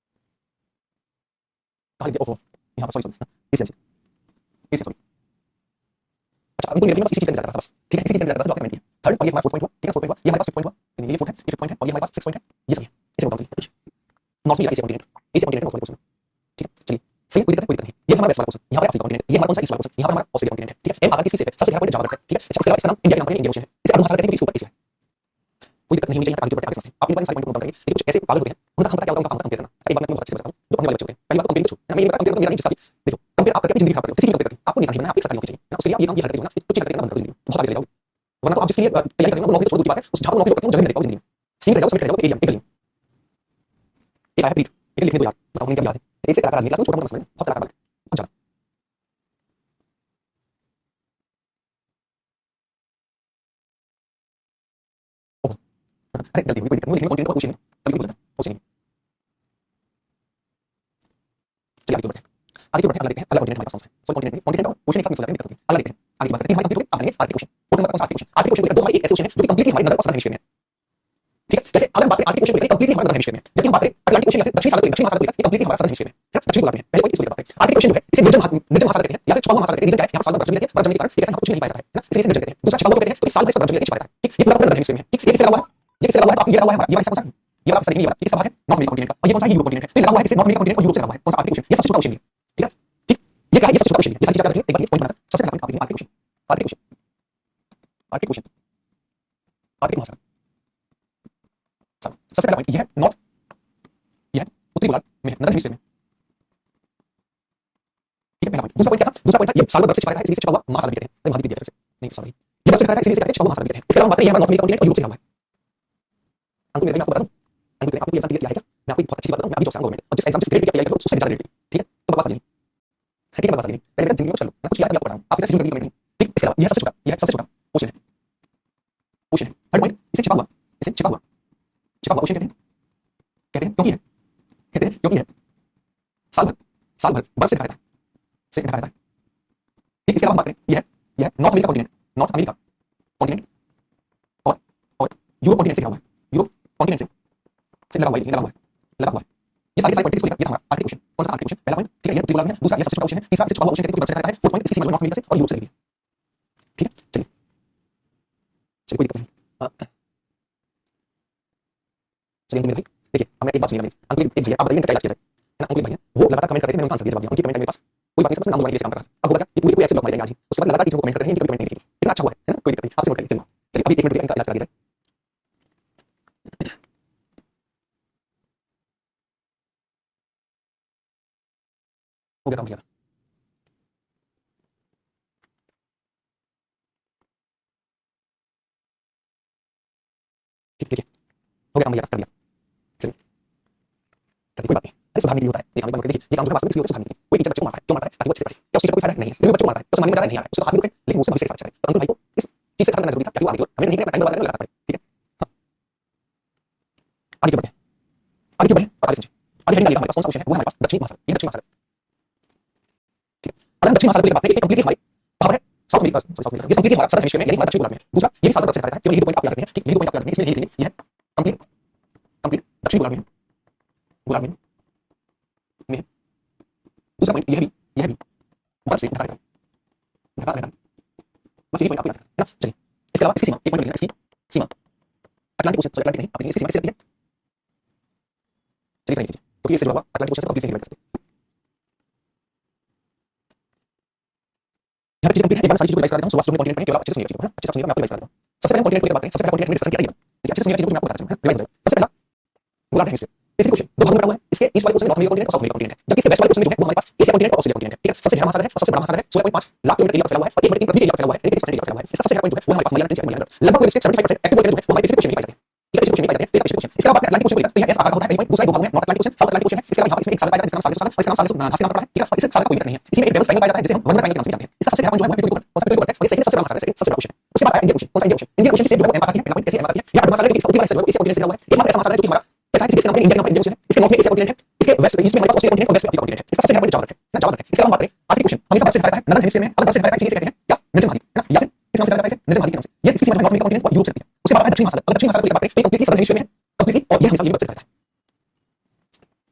कहां लिख दिया, ओहो यहां पर सॉरी एशिया एशिया सॉरी। अच्छा उनको लेकर बस इसी चीज का बस, ठीक है, इसी चीज का जो आपने कमेंट किया थर्ड, और ये हमारा फोर्थ पॉइंट हुआ, ठीक है, फोर्थ पॉइंट हुआ, ये हमारे पास फिफ्थ पॉइंट हुआ, ये फोर्थ है, ये फिफ्थ पॉइंट है, और ये हमारे पास सिक्स्थ पॉइंट है, ये सही है, इसे बताओ ठीक है। नॉर्थ में Asia continent, Asia continent north वाले पोर्शन, ठीक है। चलिए सही, कोई दिक्कत नहीं, ये हमारा वेस्ट वाला पोर्शन, यहाँ पर अफ्रीका कॉन्टिनेंट, ये हमारा कौन सा ईस्ट वाला पोर्शन, यहाँ पर हमारा ऑस्ट्रेलिया कॉन्टिनेंट है, ठीक है। एम आकार की शेप है, सबसे गहरा पॉइंट जावा है, ठीक है। इसके अलावा इसका नाम इंडिया के नाम पर है, इंडियन ओशन है, इसे अर्ध महासागर कहते हैं क्योंकि इसके ऊपर एशिया है, कोई दिक्कत नहीं होनी चाहिए, आगे बढ़ते हैं आप इन सारे पॉइंट को करेंगे, लेकिन कुछ ऐसे पागल होते हैं उनका हम पता क्या होगा, उनका काम कंपेयर करना। एक बात मैं बहुत अच्छे से बताऊं जो अपने वाले बच्चे होते हैं, पहली बात कंपेयर को छोड़, मैं ये बता कंपेयर तो मेरा नहीं जिसका भी देखो कंपेयर आप करके अपनी जिंदगी खराब कर रहे हो, किसी की कंपेयर करके आपको नेता नहीं बनना है, आप एक सरकारी नौकरी चाहिए ना, उसके लिए आप ये काम ये हरकत जो ना कुछ चीज करके ना बंद कर दो, बहुत आगे चले जाओगे, वरना तो आप जिसके लिए तैयारी कर रहे हो वो नौकरी छोड़ दो की बात है, उस जहां पर नौकरी करते हो जगह नहीं देख पाओगे जिंदगी में, सीख रह जाओ, सबमिट रह जाओ एरिया एक एरिया एक आया प्रीत एक लिखने दो यार, बताओ उनका याद है एक से कलाकार आदमी, छोटा मोटा मसला है, बहुत कलाकार है, बहुत ज्यादा। ओह अरे गलती हुई, कोई दिक्कत नहीं, लिखने कॉन्टिनेंट का क्वेश्चन है कभी भी हो जाता है, क्वेश्चन नहीं। चलिए आगे बढ़ते हैं, आगे बढ़ते हैं, अगला देखते हैं अगला कॉन्टिनेंट हमारे पास कौन सा है, सॉरी कॉन्टिनेंट कॉन्टिनेंट और ओशन एक साथ मिक्स हो जाते हैं, दिक्कत होती है। अगला देखते हैं, आगे बात करते हैं, हमारी कंप्लीट आप करेंगे आर्कटिक ओशन, फोर्थ नंबर कौन सा आर्कटिक ओशन, आर्कटिक ओशन दो हमारे एक ऐसे ओशन है जो कि कंप्लीटली हमारे नॉर्दर्न और सदर्न हेमिस्फीयर में है, ठीक है। जैसे अगर हम बात करें आर्कटिक ओशन को कंप्लीटली हमारे नॉर्दर्न हेमिस्फीयर में, जबकि हम बात करें अटलांटिक ओशन या फिर दक्षिणी सागर को, दक्षिणी महासागर को, ये कंप्लीटली हमारा सदर्न हेमिस्फीयर में है, दक्षिणी गोलार्ध में है। पहले पॉइंट इसको लेकर बात करें, आर्कटिक ओशन जो है इसे निर्जल महासागर कहते हैं या फिर छुपा हुआ महासागर कहते हैं, रीजन क्या है, यहाँ साल भर बर्फ जमी रहती है, बर्फ जमने के कारण ये ऐसा कुछ नहीं पाया जाता है ना, इसलिए इसे निर्जल कहते हैं। दूसरा छिपा हुआ कहते हैं क्योंकि साल भर इस पर बर्फ जमी रहती है, छिपा रहता है, ठीक। ये पूरा नॉर्दर्न हेमिस्फीयर में है, ठीक। ये किससे लगा हुआ है, ये किससे लगा हुआ है, तो आपको ये लगा हुआ है हमारा, ये वाला हिस्सा कौन सा है, ये वाला हिस्सा, ये भाग है नॉर्थ अमेरिका कॉन्टिनेंट का, और ये कौन सा है, यूरोप कॉन्टिनेंट है। तो ये लगा हुआ है किससे, नॉर्थ अमेरिका कॉन्टिनेंट और यूरोप से लगा हुआ है, कौन सा आर्कटिक ओशन, ये सबसे छोटा ओशन है, ठीक है, ठीक। ये क्या है, ये सबसे छोटा ओशन है, ये सारी चीजें याद रखिए, एक बार ये पॉइंट बनाकर सबसे पहला point Arctic ocean, Arctic ocean, Arctic ocean, Arctic महासागर, सबसे पहला पॉइंट ये है नॉर्थ, ये है उत्तरी गोलार्ध में, नॉर्दर्न हेमिस्फीयर में, ठीक है। पहला पॉइंट, दूसरा पॉइंट क्या था, दूसरा पॉइंट था ये साल भर बर्फ से छिपा रहता है, इसलिए छिपा हुआ महासागर कहते हैं, महाद्वीप कहते हैं, नहीं तो सॉरी ये बर्फ से छिपा रहता है इसलिए कहते हैं छिपा हुआ महासागर कहते हैं। इसके अलावा बात करें ये हमारा नॉर्थ अमेरिका कॉन्टिनेंट और यूरोप से लगा हुआ है। अंकुर मेरे, मैं आपको बता दूं, अंकुर मेरे आपको एग्जाम क्लियर किया है क्या, मैं आपको एक बहुत अच्छी बात बताऊं, मैं अभी जॉब से आया हूं गवर्नमेंट, और जिस एग्जाम जिस ग्रेड की तैयारी करो उससे ज्यादा ग्रेड, ठीक है। तो बकवास नहीं है, ठीक है, बकवास नहीं, पहले मेरा जिंदगी को चलो मैं कुछ याद मैं आपको बताऊं, आप इतना फिजूल करने की कमेंट नहीं, ठीक। इसके अलावा यह सबसे छोटा, यह सबसे छोटा ओशन है, ओशन है। थर्ड पॉइंट इसे छिपा हुआ, इसे छिपा हुआ, छिपा हुआ ओशन कहते हैं क्योंकि है, कहते हैं क्योंकि है साल भर बर्फ से ढका रहता है, से ढका रहता है, ठीक। इसके अलावा हम बात करें यह north America continent, north America continent और यूरोप कॉन्टिनेंट से घिरा हुआ है, यूरोप कॉन्टिनेंट से लगा हुआ है, लगा हुआ है, लगा हुआ है। ये सारे पॉइंट इसको लेकर ये हमारा आर्कटिक ओशन, कौन सा आर्कटिक ओशन, पहला पॉइंट ठीक है, ये उत्तरी गोलार्ध में है, दूसरा ये सबसे छोटा ओशन है, तीसरा इससे छिपा हुआ ओशन कहते हैं क्योंकि बर्फ से ढका रहता है, फोर्थ पॉइंट इसी नॉर्थ अमेरिका से और यूरोप से लगी है, ठीक है। चलिए चलिए कोई दिक्कत नहीं, चलिए अंकुर मेरे भाई देखिए, हमें एक बात सुनिए, अंकुर एक भैया आप बताइए इनका क्या इलाज किया जाए, है ना। अंकुर भाई वो लगातार कमेंट कर रहे थे, मैंने उनका आंसर दिया, जवाब दिया, उनकी कमेंट मेरे पास कोई बात नहीं, सबसे नाम बुलाने के लिए काम कर रहा है। अब होगा क्या, ये पूरे ऐसे ब्लॉक मारे जाएंगे आज ही, उसके बाद लगातार टीचर को कमेंट कर रहे हैं, इनकी कमेंट नहीं दिखेगी, कितना अच्छा हुआ है ना, कोई दिक्कत नहीं, आपसे नोट करिए। चलिए अभी 1 मिनट इनका इलाज करा दिया जाए, हो गया काम भैया। ठीक, देखिए हो गया काम भैया, कर दिया। चलिए चलिए, कोई बात नहीं। अरे सुधारने के लिए होता है ये काम, एक बार देखिए ये काम जो है वास्तव में किसी और को सुधारने के लिए। कोई टीचर बच्चे को मारता है, क्यों मारता है? ताकि वो अच्छे से पढ़े। क्या उस टीचर को कोई फायदा नहीं है? फिर भी बच्चे को मारता है तो समाज में नहीं आ रहा है, उसको तो आदमी को लेकिन उससे भविष्य अच्छा है। तो अंकुर भाई को इस चीज से खत्म करना जरूरी था ताकि वो आगे की ओर हमें नहीं टाइम बर्बाद करने लगा पड़े। ठीक है, हाँ, आगे क्यों बढ़े, आगे क्यों बढ़े और आगे समझे। आगे हेडिंग हमारे पास कौन सा क्वेश्चन है, वो है हमारे पास दक्षिणी महासागर, ये दक्षिणी महासागर। ठीक है, अगर हम दक्षिणी महासागर की बात करें, ये कंप्लीटली हमारे पावर है south America, sorry south America, ये कंप्लीटली हमारा सदर्न हेमिस्फीयर में यानी हमारा दक्षिण गोलार्ध में है। दूसरा ये भी साउथ दक्षिण रहता है, केवल यही दो पॉइंट आप याद रखने हैं। ठीक, यही दो पॉइंट आप याद रखने हैं, इसमें यही लिखेंगे, ये है कंप्लीट कंप्लीट दक्षिण गोलार्ध में, गोलार्ध में है। दूसरा पॉइंट यह भी बर्फ से ढका रहता है, ढका रहता है। बस यही पॉइंट आपको याद रखना है ना। चलिए इसके अलावा इसकी सीमा, एक पॉइंट लिखना, इसकी सीमा अटलांटिक ओशन, सॉरी अटलांटिक नहीं, अपनी इसकी सीमा किससे लगती है। चलिए ट्राई कीजिए, क्योंकि इससे जुड़ा हुआ अटलांटिक ओशन से कंप्लीट नहीं कर सकते। यहाँ तक चीजें कंप्लीट है, एक बार सारी चीजों को रिवाइज करा देता हूँ। सुबह कॉन्टिनेंट पढ़ें, केवल आप अच्छे से सुनिएगा चीजों को, है ना, अच्छे से सुनिएगा, मैं आपको रिवाइज करा देता हूँ। सबसे पहले कॉन्टिनेंट को बात करें, सबसे पहले कॉन्टिनेंट में डिस्कशन किया था। देखिए अच्छे से सुनिएगा चीजों को, मैं आपको बताता हूँ, रिवाइज हो जाएगा। सबसे पहला गोलार्ध हेमिस्फीयर, बेसिक क्वेश्चन दो भागों में बटा हुआ है। इसके ईस्ट वाले पोर्शन में नॉर्थ अमेरिका कॉन्टिनेंट और साउथ अमेरिका कॉन्टिनेंट है, जबकि इसके वेस्ट वाले पोर्शन में जो है वो हमारे पास एशिया कॉन्टिनेंट और ऑस्ट्रेलिया कॉन्टिनेंट है। ठीक है, सबसे गहरा महासागर है और सबसे बड़ा महासागर है, 16.5 लाख किलोमीटर एरिया का फैला हुआ है और 1/3 पृथ्वी का एरिया का फैला हुआ है, 1/3% एरिया का फैला हुआ है। इसका सबसे गहरा पॉइंट जो है वो हमारे पास मरियाना ट्रेंच है, मरियाना ट्रेंच। लगभग इसके 75% एक्टिव वोल्टेज जो है वो हमारे पैसिफिक ओशन में पाए जाते हैं। ठीक है, पैसिफिक ओशन में पाए जाते हैं, पैसिफिक ओशन। इसके बाद अटलांटिक ओशन को लेकर, तो यह एस आकार का होता है, पॉइंट दूसरा दो भागों में north Atlantic ocean, south Atlantic ocean है। इसके अलावा यहाँ पर इसमें एक सागर पाया जाता है जिसका नाम सागर, और इसका नाम सागर घासी नाम पड़ा है। ठीक है, और इससे सागर का कोई नहीं है। इसी में एक डेविल्स ट्रायंगल पाया जाता है जिसे हम वर्मुडा ट्रायंगल के नाम से जानते हैं। इसका सबसे गहरा पॉइंट जो है वो है और सबसे बड़ा है, और ये सेकंड सबसे बड़ा महासागर है, सबसे बड़ा ओशन है। उसके बाद इंडियन ओशन, कौन सा इंडियन ओशन? इंडियन ओशन की शेप जो है वो एम आकार की है, पहला पॉइंट ऐसे एम आकार की है। यहाँ पर महासागर के ऊपर वाला हिस्सा जो है वो एशिया कॉन्टिनेंट से जुड़ा हुआ है। ये मात्र ऐसा महासागर है जो कि हमारा ऐसा है, इसी के नाम पे इंडिया नाम पे इंडियन ओशन है। इसके नॉर्थ में एशिया कॉन्टिनेंट है, इसके वेस्ट ईस्ट में हमारे पास ऑस्ट्रेलिया कॉन्टिनेंट और वेस्ट में अफ्रीका कॉन्टिनेंट है। इसका सबसे गहरा पॉइंट जावा रखें ना, जावा रखें। इसके अलावा हम बात करें आर्कटिक ओशन, हमेशा बर्फ से ढका रहता है नॉर्दर्न हेमिस्फीयर में, अगर बर्फ से ढका रहता है इसे कहते हैं क्या, निर्जल महाद्वीप, है ना, या फिर इस नाम से जाना जाता है, इसे निर्जल महाद्वीप के नाम से। ये इसी सीमा में नॉर्थ अमेरिका कॉन्टिनेंट और यूरोप से है। उसके बाद है दक्षिणी महासागर, अगर दक्षिणी महासागर की बात करें तो ये कंप्लीटली सदर्न हेमिस्फीयर में है, कंप्लीटली, और ये हमेशा यूरोप से रहता है।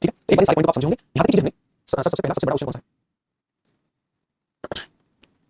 ठीक है, एक बार सारे पॉइंट को आप समझोगे। यहाँ तक चीजें हमने सबसे पहला सबसे बड़ा ओशन कौन सा है,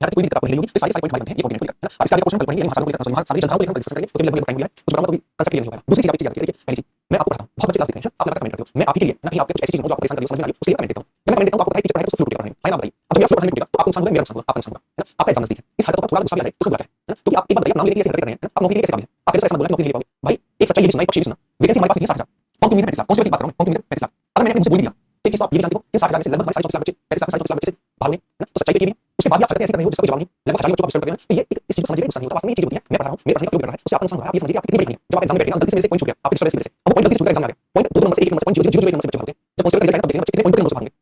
यहाँ तक कोई भी दिक्कत आपको नहीं होगी, तो सारे पॉइंट बनते हैं ये कॉन्टिनेंट को लेकर, है ना। इसका आगे क्वेश्चन कल पढ़ेंगे, महासागर को लेकर, सॉरी महासागरीय जलधाराओं को लेकर डिस्कस करेंगे, क्योंकि लगभग टाइम भी है, कुछ बताऊंगा तो भी कंसेप्ट क्लियर नहीं हो पाएगा। दूसरी चीज आप याद रखिए, देखिए पहली चीज मैं आपको पढ़ाता हूँ, बहुत बच्चे क्लास देख रहे हैं, आप लगातार कमेंट करते हो, मैं आप ही के लिए ना, कहीं आपके कुछ ऐसी चीजें हो जो आपको परेशान कर रही हो, समझ में आ रही हो, उसके लिए कमेंट देता हूँ। जब मैं कमेंट देता हूँ तो आपको पता है टीचर पढ़ाएगा तो फ्लो टूटेगा, भाई ना बताइए। अब जब आप फ्लो पढ़ाने टूटेगा तो आपको नुकसान होगा, मेरा नुकसान होगा, आपका नुकसान होगा, है ना। आपका एग्जाम नजदीक है, इस हद तक थोड़ा गुस्सा भी आ जाए उसको बुलाते हैं, है ना। क्योंकि आप एक बात बताइए, नाम लेने के लिए ऐसे कर रहे हैं, आप नौकरी के लिए कैसे काबिल हैं, आप ऐसा बोलना नौकरी के लिए काबिल। भाई एक सच्चाई ये भी सुनाई, पक्षी भी सुना, वैकेंसी हमारे पास कितनी 60,000, कौन की उम्मीद 35 लाख, कौन सी बात कर रहा हूँ, कौन की उम्मीद 35 लाख। अगर मैंने मुझसे बोल दिया तो एक चीज आप ये भी जानते हो कि 60,000 में से लगभग हमारे 34 लाख बच्चे, 35 लाख 34 लाख बच्चे से भाग में, है ना। तो सच्चाई ये भी है, उसके बाद भी आप हरकतें ऐसी कर रहे हो जिसका कोई जवाब नहीं, लगभग 40 बच्चों को आप डिस्टर्ब कर रहे हैं। तो ये इस चीज को समझिए, गुस्सा नहीं होता, वास्तव में ये चीज होती है, मैं पढ़ा रहा हूँ, मेरे पढ़ाने का उपयोग कर रहा है, उससे आपको नुकसान हो रहा है। आप ये समझिए आप कितनी बड़ी नहीं है। जब आप एग्जाम में बैठेंगे गलती से मेरे से पॉइंट छूट गया, आपके डिस्टर्ब वजह से, अब वो पॉइंट गलती से छूट गया, एग्जाम में आ गया पॉइंट 2 नंबर से 1 नंबर से पॉइंट 0 0 1 नंबर से बच्चे भागते हैं। जब कॉन्सेप्ट रिजल्ट आएगा तब देखना बच्चे कितने पॉइंट के नंबर से भागेंगे।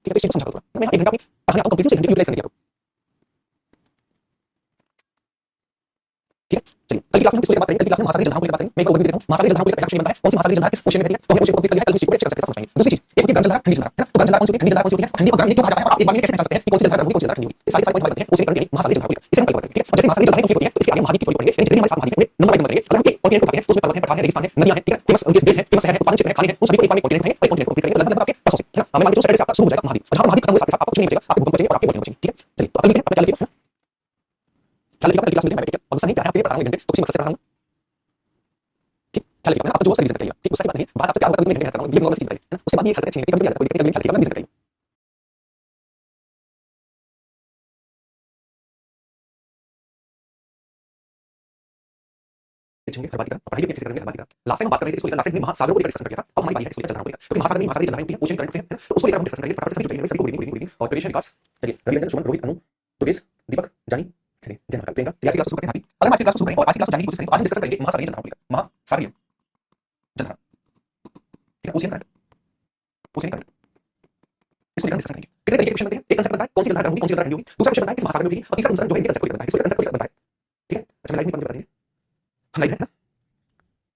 ठीक है, तो इस चीज को समझा करो। मैं एक घंटा अपनी पढ़ाने आपको कंप्लीट से घंटे यूटिलाइज करने दिया करो। ठीक है, चलिए कल की क्लास में हम इसको लेकर बात करेंगे, कल की क्लास में महासागरीय जलधाराओं को लेकर बात करेंगे। मैं एक ओवरव्यू देता हूँ, महासागरीय जलधाराओं को लेकर क्वेश्चन बनता है, कौन सी महासागरीय जलधारा किस क्वेश्चन में रहती है, तो हमने क्वेश्चन कंप्लीट कर लिया, कल इस चीज को अच्छे से समझाएंगे। दूसरी चीज एक होती है गर्म जलधारा, ठंडी जलधारा, है ना। तो गर्म जलधारा कौन सी होती है, ठंडी जलधारा कौन सी होती है, ठंडी और गर्म ये क्यों कहा जाता है, और आप एक बार में कैसे पहचान सकते हैं कि कौन सी जलधारा गर्म होगी, कौन सी जलधारा ठंडी होगी। ये सारे पॉइंट बनते हैं ओशन करंट यानी महासागरीय जलधारा को लेकर, इसे हम कल करेंगे। ठीक है, और जैसे महासागरीय जलधारा कंप्लीट होती है तो इसके आगे महाद्वीप की थोड़ी पढ़ेंगे, यानी जितने हमारे सात महाद्वीप होंगे नंबर वाइज करेंगे। अगर हम एक कॉन्टिनेंट को उठाते हैं तो उसमें पर्वत है, पठार है, रेगिस्तान है, नदियां हैं, ठीक है, फेमस उनके देश है, फेमस शहर है, उत्पादन क्षेत्र है, खाने हैं, उन सभी को एक बार में कॉन्टिनेंट है, एक कॉन्टिनेंट को कंप्लीट करेंगे। लगभग आपके 500 से, है ना। हमें मान लीजिए सैटरडे से आपका शुरू हो जाएगा महाद्वीप, और जहां महाद्वीप खत्म हो जाएगा आपको कुछ नहीं बचेगा, आपके भूकंप बचेंगे और आपके वॉल्केनो बचेंगे। ठीक है, चलिए तो अगली वीडियो में आप क्या लिखिए, क्या लिखिए, कल क्लास में मैं बैठ के और गुस्सा नहीं क्या है, आपके लिए पढ़ा रहा हूं घंटे, तो किसी मकसद से पढ़ा रहा हूं। ठीक, क्या लिखिए, आप जो सही से करिए, ठीक, गुस्सा की बात नहीं है, बात आपको क्या होगा, मैं कहता हूं ये नॉर्मल चीज है ना। उसके बाद ये हरकतें अच्छी हैं, कभी कभी कोई दिक्कत नहीं, क्या लिखिए, मैं देखेंगे हर बात की तरह, पढ़ाई भी अच्छे से करेंगे हर बात की तरह। लास्ट टाइम हम बात कर रहे थे इसको लेकर, लास्ट टाइम महासागरों को लेकर डिस्कस कर लिया था, अब हमारी बारी है इसको लेकर जलधाराओं को लेकर, क्योंकि महासागर में महासागरीय जलधाराएं होती हैं, ओशन करंट होते हैं, है ना। तो उसको लेकर हम डिस्कस करेंगे, फटाफट से सभी जो ट्रेनिंग सभी को रीडिंग और प्रवेश विकास। चलिए रविरंजन, सुमन, रोहित, अनु, दुर्गेश, दीपक, जानी, चलिए जय महाकाल, प्रियंका, तैयार की क्लास शुरू करते हैं अभी। अगर आज की क्लास शुरू करें और आज की क्लास जानने की कोशिश करें तो आज हम डिस्कस करेंगे महासागरीय जलधाराओं को लेकर, महासागरीय जलधारा, ठीक है, ओशन करंट, ओशन करंट, इसको लेकर डिस्कस करेंगे। कितने तरीके के क्वेश्चन बनते हैं, एक कंसेप्ट बनता है कौन सी जलधारा गर्म होगी, कौन सी जलधारा ठंडी होगी, दूसरा क्वेश्चन बनता है किस महासागर में होगी, और तीसरा जो है इनके कंसेप्ट को लेकर बनता है, इसको लेकर कंसेप्ट को लेकर बनता है। ठीक है, अच्छा मैं लाइव में बता देंगे, हम लाइव है ना।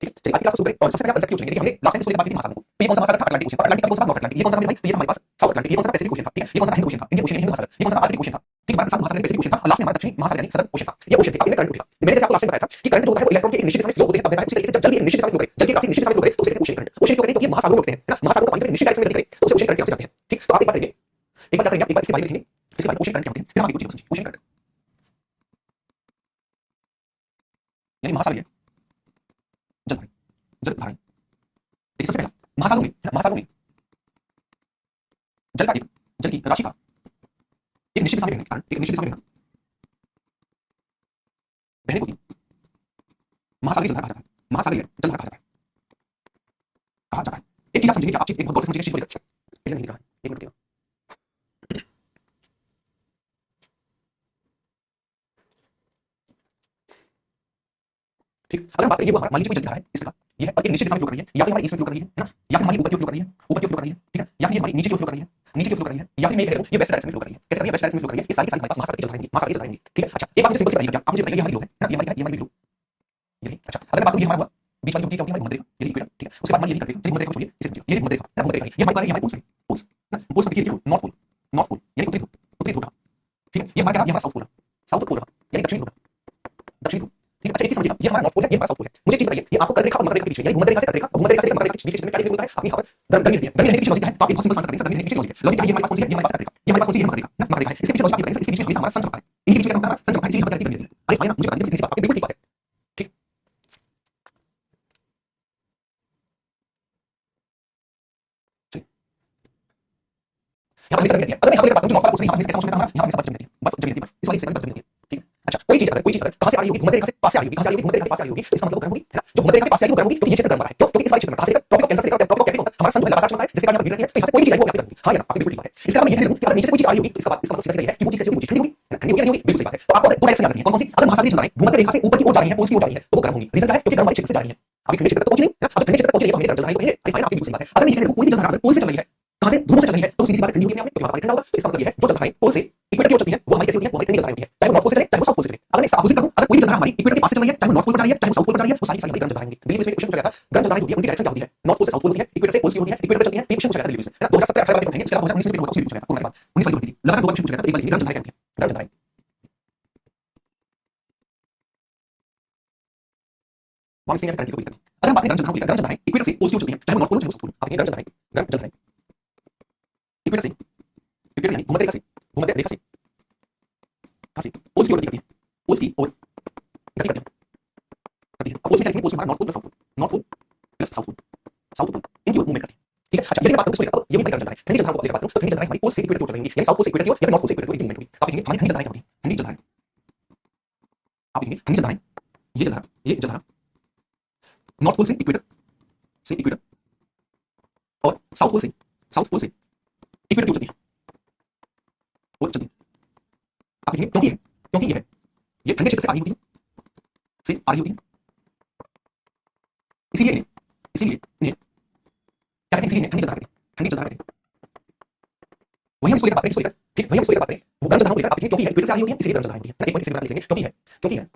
ठीक है, चलिए आज की क्लास शुरू करें और सबसे पहले कंसेप्ट क्यों चलेंगे। हमने लास्ट टाइम इसको बात की थी महासागर को, तो ये कौन सा महासागर था, अटलांटिक ओशन, और अटलांटिक का कौन सा नॉर्थ अटलांटिक, ये कौन सा भाई, तो ये हमारे पास साउथ अटलांटिक, ये कौन सा पैसिफिक ओशन था, ठीक है, ये कौन सा हिंद ओशन था, इंडियन ओशन हिंद महासागर, ये कौन सा आर्कटिक ओशन था। ठीक है, सात महासागर पैसिफिक ओशन था, और लास्ट में हमारा दक्षिणी महासागर यानी सदर्न ओशन था। ये ओशन थे, आपने करंट उठा, मैंने जैसे आपको लास्ट में बताया था कि करंट जो होता है वो इलेक्ट्रॉन के एक निश्चित दिशा में फ्लो होते हैं तब बहता है। उसी तरीके से जब जल भी एक निश्चित दिशा में फ्लो करे, जल की राशि निश्चित दिशा में फ्लो करे तो उसे कहते हैं ओशन करंट। ओशन क्यों कहते हैं, क्योंकि महासागरों में होते हैं, है ना। महासागरों का पानी जब निश्चित डायरेक्शन में गति करे तो उसे ओशन करंट के नाम से जानते हैं। ठीक, तो आप एक बार करेंगे, एक बार क्या करेंगे, एक बार इसके बारे में लिखेंगे, इसके बारे में ओशन करंट क्या होते हैं, फिर हम आगे कुछ चीजें समझेंगे। ओशन करंट यानी महासागरीय जलधाराएं, जलधाराएं। देखिए सबसे पहला महासागरों में, महासागरों में जल का एक जल की राशि का एक निश्चित दिशा में बहने के कारण, एक निश्चित दिशा में बहने को ही महासागरीय जलधारा कहा जाता है, महासागरीय जलधारा कहा जाता है, कहा जाता है। एक चीज आप समझेंगे, आप चीज एक बहुत गौर से समझेंगे, चीज को लेकर पहले नहीं लिखा है, एक मिनट रुकिएगा। ठीक, अगर हम बात करें ये वो हमारा मान लीजिए कोई जलधारा है इस प्रकार, ये है और एक निश्चित दिशा में फ्लो कर रही है, या फिर हमारी ईस्ट में फ्लो कर रही है ना, या फिर हमारी ऊपर की ओर फ्लो कर रही है, ऊपर की ओर फ्लो कर रही है, ठीक है, या फिर हमारी नीचे की ओर फ्लो कर रही है, नीचे की ओर फ्लो कर रही है, या फिर मैं कह रहा हूं ये वेस्ट डायरेक्शन में फ्लो कर रही है, कैसे कर रही है, वेस्ट डायरेक्शन में फ्लो कर रही है, ये सारी सारी हमारे पास महासागर चल रही है, महासागर चल रही है, ठीक है। अच्छा एक बात मुझे सिंपल सी बताइए, आप मुझे बताइए ये हमारी ग्लोब है ना, ये हमारी ग्लोब, ये अच्छा अगर मैं बात करूं ये हमारा हुआ बीच वाली जो क्या होती है हमारी भूमध्य रेखा, ये इक्वेटर, ठीक है, उसके बाद हमारी ये कट रेखा, भूमध्य रेखा छोड़िए, इसे समझिए, ये भूमध्य रेखा ना, भूमध्य रेखा ये हमारी ये हमारे पोल्स पोल्स ना, पोल्स का देखिए नॉर्थ पोल, नॉर्थ पोल यानी उत्तरी ध्रुव, ठीक है, ये हमारा क्या, ये हमारा साउथ पोल, साउथ पोल यानी दक्षिणी ध्रुव, दक्षिणी ध्रुव, ठीक है। अच्छा एक चीज समझिएगा, ये हमारा नॉर्थ पोल है, ये हमारा साउथ पोल है, मुझे एक चीज बताइए, ये आपको कट रेखा और मकर रेखा के बीच है, यानी भूमध्य रेखा से कट रेखा और भूमध्य रेखा से मकर रेखा के बीच में क्या होता है, आपने यहाँ पर गर्मी रहती है, गर्मी रहने के पीछे लॉजिक है, तो आप एक बहुत सिंपल आंसर करेंगे, गर्मी रहने के पीछे लॉजिक है, लॉजिक ये हमारे पास कौन सी है, ये हमारे पास कट रेखा, ये हमारे पास कौन सी है, मकर रेखा ना, मकर रेखा है, इसके पीछे लॉजिक आप ये करेंगे, इसके पीछे हमारा सन चमकता है, इनके बीच में कैसा होता है, सन चमकता है, इसीलिए हमारी गर्मी रहती है। अरे भाई ना मुझे बता दीजिए, सीधी सी बात, आपकी बिल्कुल ठीक बात है, ठीक। यहाँ पर मिस करती है, अगर मैं यहाँ पर बात करूँ जो नॉर्थ वाला पोर्शन यहाँ पर मिस कैसा हो सकता है हमारा, यहाँ पर मिस बर्फ जमी रहती है, बर्फ जमी रहती है, इस वाली से बर्फ जमी रहती है, ठीक है। अच्छा कोई चीज अगर कहां से आ रही होगी, भूमध्य रेखा से पास से आ रही होगी, कहां से आ रही होगी, भूमध्य रेखा के पास से आ रही होगी, तो इसका मतलब वो गर्म होगी, है ना, जो भूमध्य रेखा के पास से आ रही है वो गर्म होगी, क्योंकि ये क्षेत्र गर्म है, क्यों, क्योंकि इस वाले क्षेत्र में कहां से टॉपिक ऑफ कैंसर से लेकर टॉपिक ऑफ कैपिटल होता है, हमारा सन जो है लगातार चलता है, जिसके कारण यहाँ पर हीट रहती है, तो यहाँ से कोई भी चीज आई वो यहाँ पे गर्म होगी, हाँ या ना, आपकी बिल्कुल ठीक बात है। इसके अलावा ये है कि अगर नीचे से कोई चीज आ रही होगी तो इसका मतलब सीधा सीधा है कि वो चीज कैसी होगी, ठंडी होगी, ठंडी होगी, बिल्कुल सही बात है। तो आपको दो डायरेक्शन याद रखनी है, कौन कौन सी, अगर महासागरीय चल रहा है, भूमध्य रेखा से ऊपर की ओर जा रही है, पोल्स की ओर जा रही है, तो वो गर्म होगी, रीजन क्या है, क्योंकि गर्म वाले क्षेत्र से जा रही है, अभी ठंडे क्षेत्र तक पहुंची नहीं, अब ठंडे क्षेत्र तक पहुंची नहीं तो हमें गर्म चल रहा है, तो ये अरे भाई आपकी बिल्कुल सही बात है। अगर मैं ये कह रहा हूं कोई भी जल धारा पोल से चल रही है, कहां से, ध्रुव से चल रही है, तो सीधी सी बात है ठंडी होगी, आपने तो ठंडा होगा, तो इसका मतलब ये है जो जल धारा है पोल से इक्वेटर की ओर चलती है वो हमारी कैसी होती है, वो हमारी ठंडी जल धारा होती है, चाहे वो नॉर्थ पोल से चले चाहे वो साउथ पोल से चले। अगर मैं इसका अपोजिट कर दूं, अगर कोई भी जल धारा हमारी इक्वेटर के पास से चल रही है, चाहे वो नॉर्थ पोल पर जा रही है चाहे वो साउथ पोल पर जा रही है, वो सारी सारी हमारी गर्म जल धारा होंगी। दिल्ली में क्वेश्चन पूछा गया था, गर्म जल धारा होती है उनकी डायरेक्शन क्या होती है, नॉर्थ पोल से साउथ पोल होती है, इक्वेटर से पोल की होती है, इक्वेटर पर चलती है, ये क्वेश्चन पूछा गया था दिल्ली में, है ना, 2017 18 वाले पढ़ेंगे, इसके अलावा 2019 में भी होगा, उसमें पूछा गया था, कोरोना के बाद 19 वाली जो थी लगातार दो बार क्वेश्चन पूछा गया था, एक बार गर्म जल धारा क्या होती है, गर्म जल धारा वहां से करंट की कोई दिक्कत नहीं। अगर हम बात करें गर्म जल धारा की, गर्म जल धारा इक्वेटर से पोल की ओर चलती है, चाहे वो नॉर्थ पोल हो चाहे वो साउथ पोल, आप देखिए गर्म जल धारा, गर्म जल धारा इक्वेटर से, इक्वेटर यानी भूमध्य रेखा से, भूमध्य रेखा से कहां से पोल्स की ओर गति करती है, पोल्स की ओर गति करती है, अब पोल्स में क्या लिखेंगे, पोल्स में हमारा north pole plus south pole, north pole plus south pole, south pole इनकी ओर मूवमेंट करती है, ठीक है। अच्छा यदि बात करूं इसको लेकर, ये भी गर्म जल धारा है, ठंडी जल धारा को लेकर बात करूं तो ठंडी जल धारा हमारी पोल्स से इक्वेटर की ओर चलेंगी, यानी साउथ पोल से इक्वेटर की ओर या नॉर्थ पोल से इक्वेटर की ओर मूवमेंट होगी। आप देखेंगे हमारी ठंडी जल धारा क्या होती है, ठंडी जल धारा आप देखेंगे ठंडी जल धारा ये जल धारा, ये जल धारा नॉर्थ पोल से इक्वेटर और साउथ पोल से इक्वेटर की ओर चलती है, और चलती है। आप देखेंगे क्योंकि ये ठंडे क्षेत्र से आ रही होती है, से आ रही होती है, इसीलिए इन्हें क्या कहते हैं, इसीलिए ठंडी जल धारा कहते हैं, ठंडी जल धारा कहते हैं। वही हम इसको लेकर बात करें, ठीक, वही हम इसको लेकर बात करें, वो गर्म जल धारा को लेकर आप देखेंगे क्योंकि इक्वेटर से आ रही होती है इसलिए गर्म जल धारा होती है ना, एक पॉइंट इसके बाद लिखेंगे क्योंकि है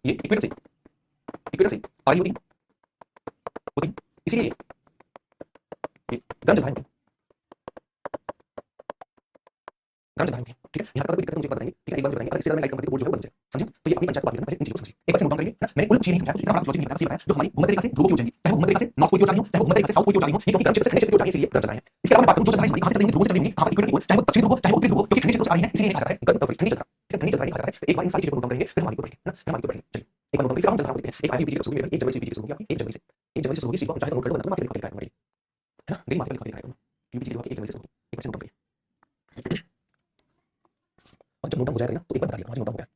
ये इक्वेटर से आ रही होती है इसीलिए ये गर्म जल धारा होती है, गर्म जल धारा होती है, ठीक है। यहाँ तक कोई दिक्कत मुझे बताएंगे, ठीक है, एक बार बताएंगे, अगर इससे ज्यादा मैं लाइक करती बोर्ड जो है बन जाए, समझे, तो ये अपनी पंचायत को बात करना, इन चीजों को समझिए, एक बार से नोट डाउन करिए ना, मैंने कुल चीजें नहीं समझाया, कुछ ना लॉजिक नहीं बताया, बताया जो हमारी भूमध्य रेखा से ध्रुव की ओर जाएंगी, चाहे वो भूमध्य रेखा से नॉर्थ पोल की ओर जा रही हो चाहे वो भूमध्य रेखा से साउथ पोल की ओर जा रही हो, ये क्योंकि गर्म क्षेत्र से ठंडे क्षेत्र की ओर जा रही है इसलिए गर्म जल धारा है। इसके अलावा मैं बात करूं जो जल धारा हमारी कहां से चल रही होंगी, ध्रुव से चल रही होंगी, कहां पर इक्वेटर की ओर, चाहे वो दक्षिणी ध्रुव हो चाहे वो उत्तरी ध्रुव हो, क्योंकि ठंडे क्षेत्र से आ रही है इसीलिए कहा जाता है गर्म ठंडी जल धारा, ठीक है, ठंडी जल धारा कहा जाता है। एक बार इन सारी चीजों को नोट डाउन करेंगे फिर हमारी को पढ़ेंगे ना, फिर हमारी को पढ़ेंगे, चलिए एक बार नोट डाउन करिए, फिर हम जल धारा को देखते हैं। एक आईवी बीजी शुरू होगी, एक जनवरी से बीजी शुरू होगी, एक जनवरी से शुरू होगी, सीधे चाहे नोट कर लो, वरना मार्केट लिखा है ना, मेरी मार्केट लिखा है ये बीजी एक जनवरी से शुरू होगी, एक बार से नोट करिए, और जब नोट डाउन हो जाएगा ना तो एक बार बता दिया मुझे नोट डाउन हो गया।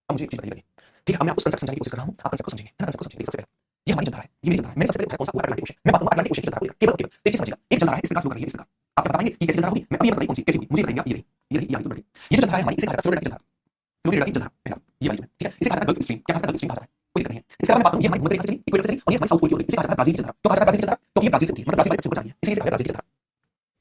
अब मुझे एक चीज बताइए, ठीक है, अब मैं आपको कंसेप्ट समझाने की कोशिश कर रहा हूं, आप कंसेप्ट को समझेंगे ना, कंसेप्ट को समझिए। सबसे पहले ये हमारी जल धारा है, ये मेरी जल धारा है, मैंने सबसे पहले बताया कौन सा पूरा अटलांटिक ओशन, मैं बात करूंगा अटलांटिक ओशन की जल धारा को लेकर, केवल एक चीज समझिएगा, एक जल धारा है इस प्रकार फ्लो कर रही है, इस प्रकार आप क्या बताएंगे ये कैसी जल धारा होगी, मैं अभी बताइए कौन सी कैसी होगी, मुझे बताइएगा ये रही ये बढ़ी, ये जो जल धारा है हमारी इसे कहा जाता है फ्लोरिडा की जल धारा, फ्लोरिडा की जल धारा है ना, ये वाली, ठीक है, इसे कहा जाता है गल्फ स्ट्रीम, क्या कहा जाता है गल्फ स्ट्रीम कहा जाता है, कोई दिक्कत नहीं है। इसके अलावा मैं बात करूं ये हमारी मध्य रेखा से चली, इक्वेटर से चली और ये हमारी साउथ पोल की ओर गई, इसे कहा जाता है ब्राजील की जल धारा, तो कहा जाता है ब्राजील की जल धारा क्योंकि ये ब्राजील से होती है, मतलब ब्राजील वाले से ऊपर जा रही है, इसीलिए इसे कहा ब्राजील की जल धारा,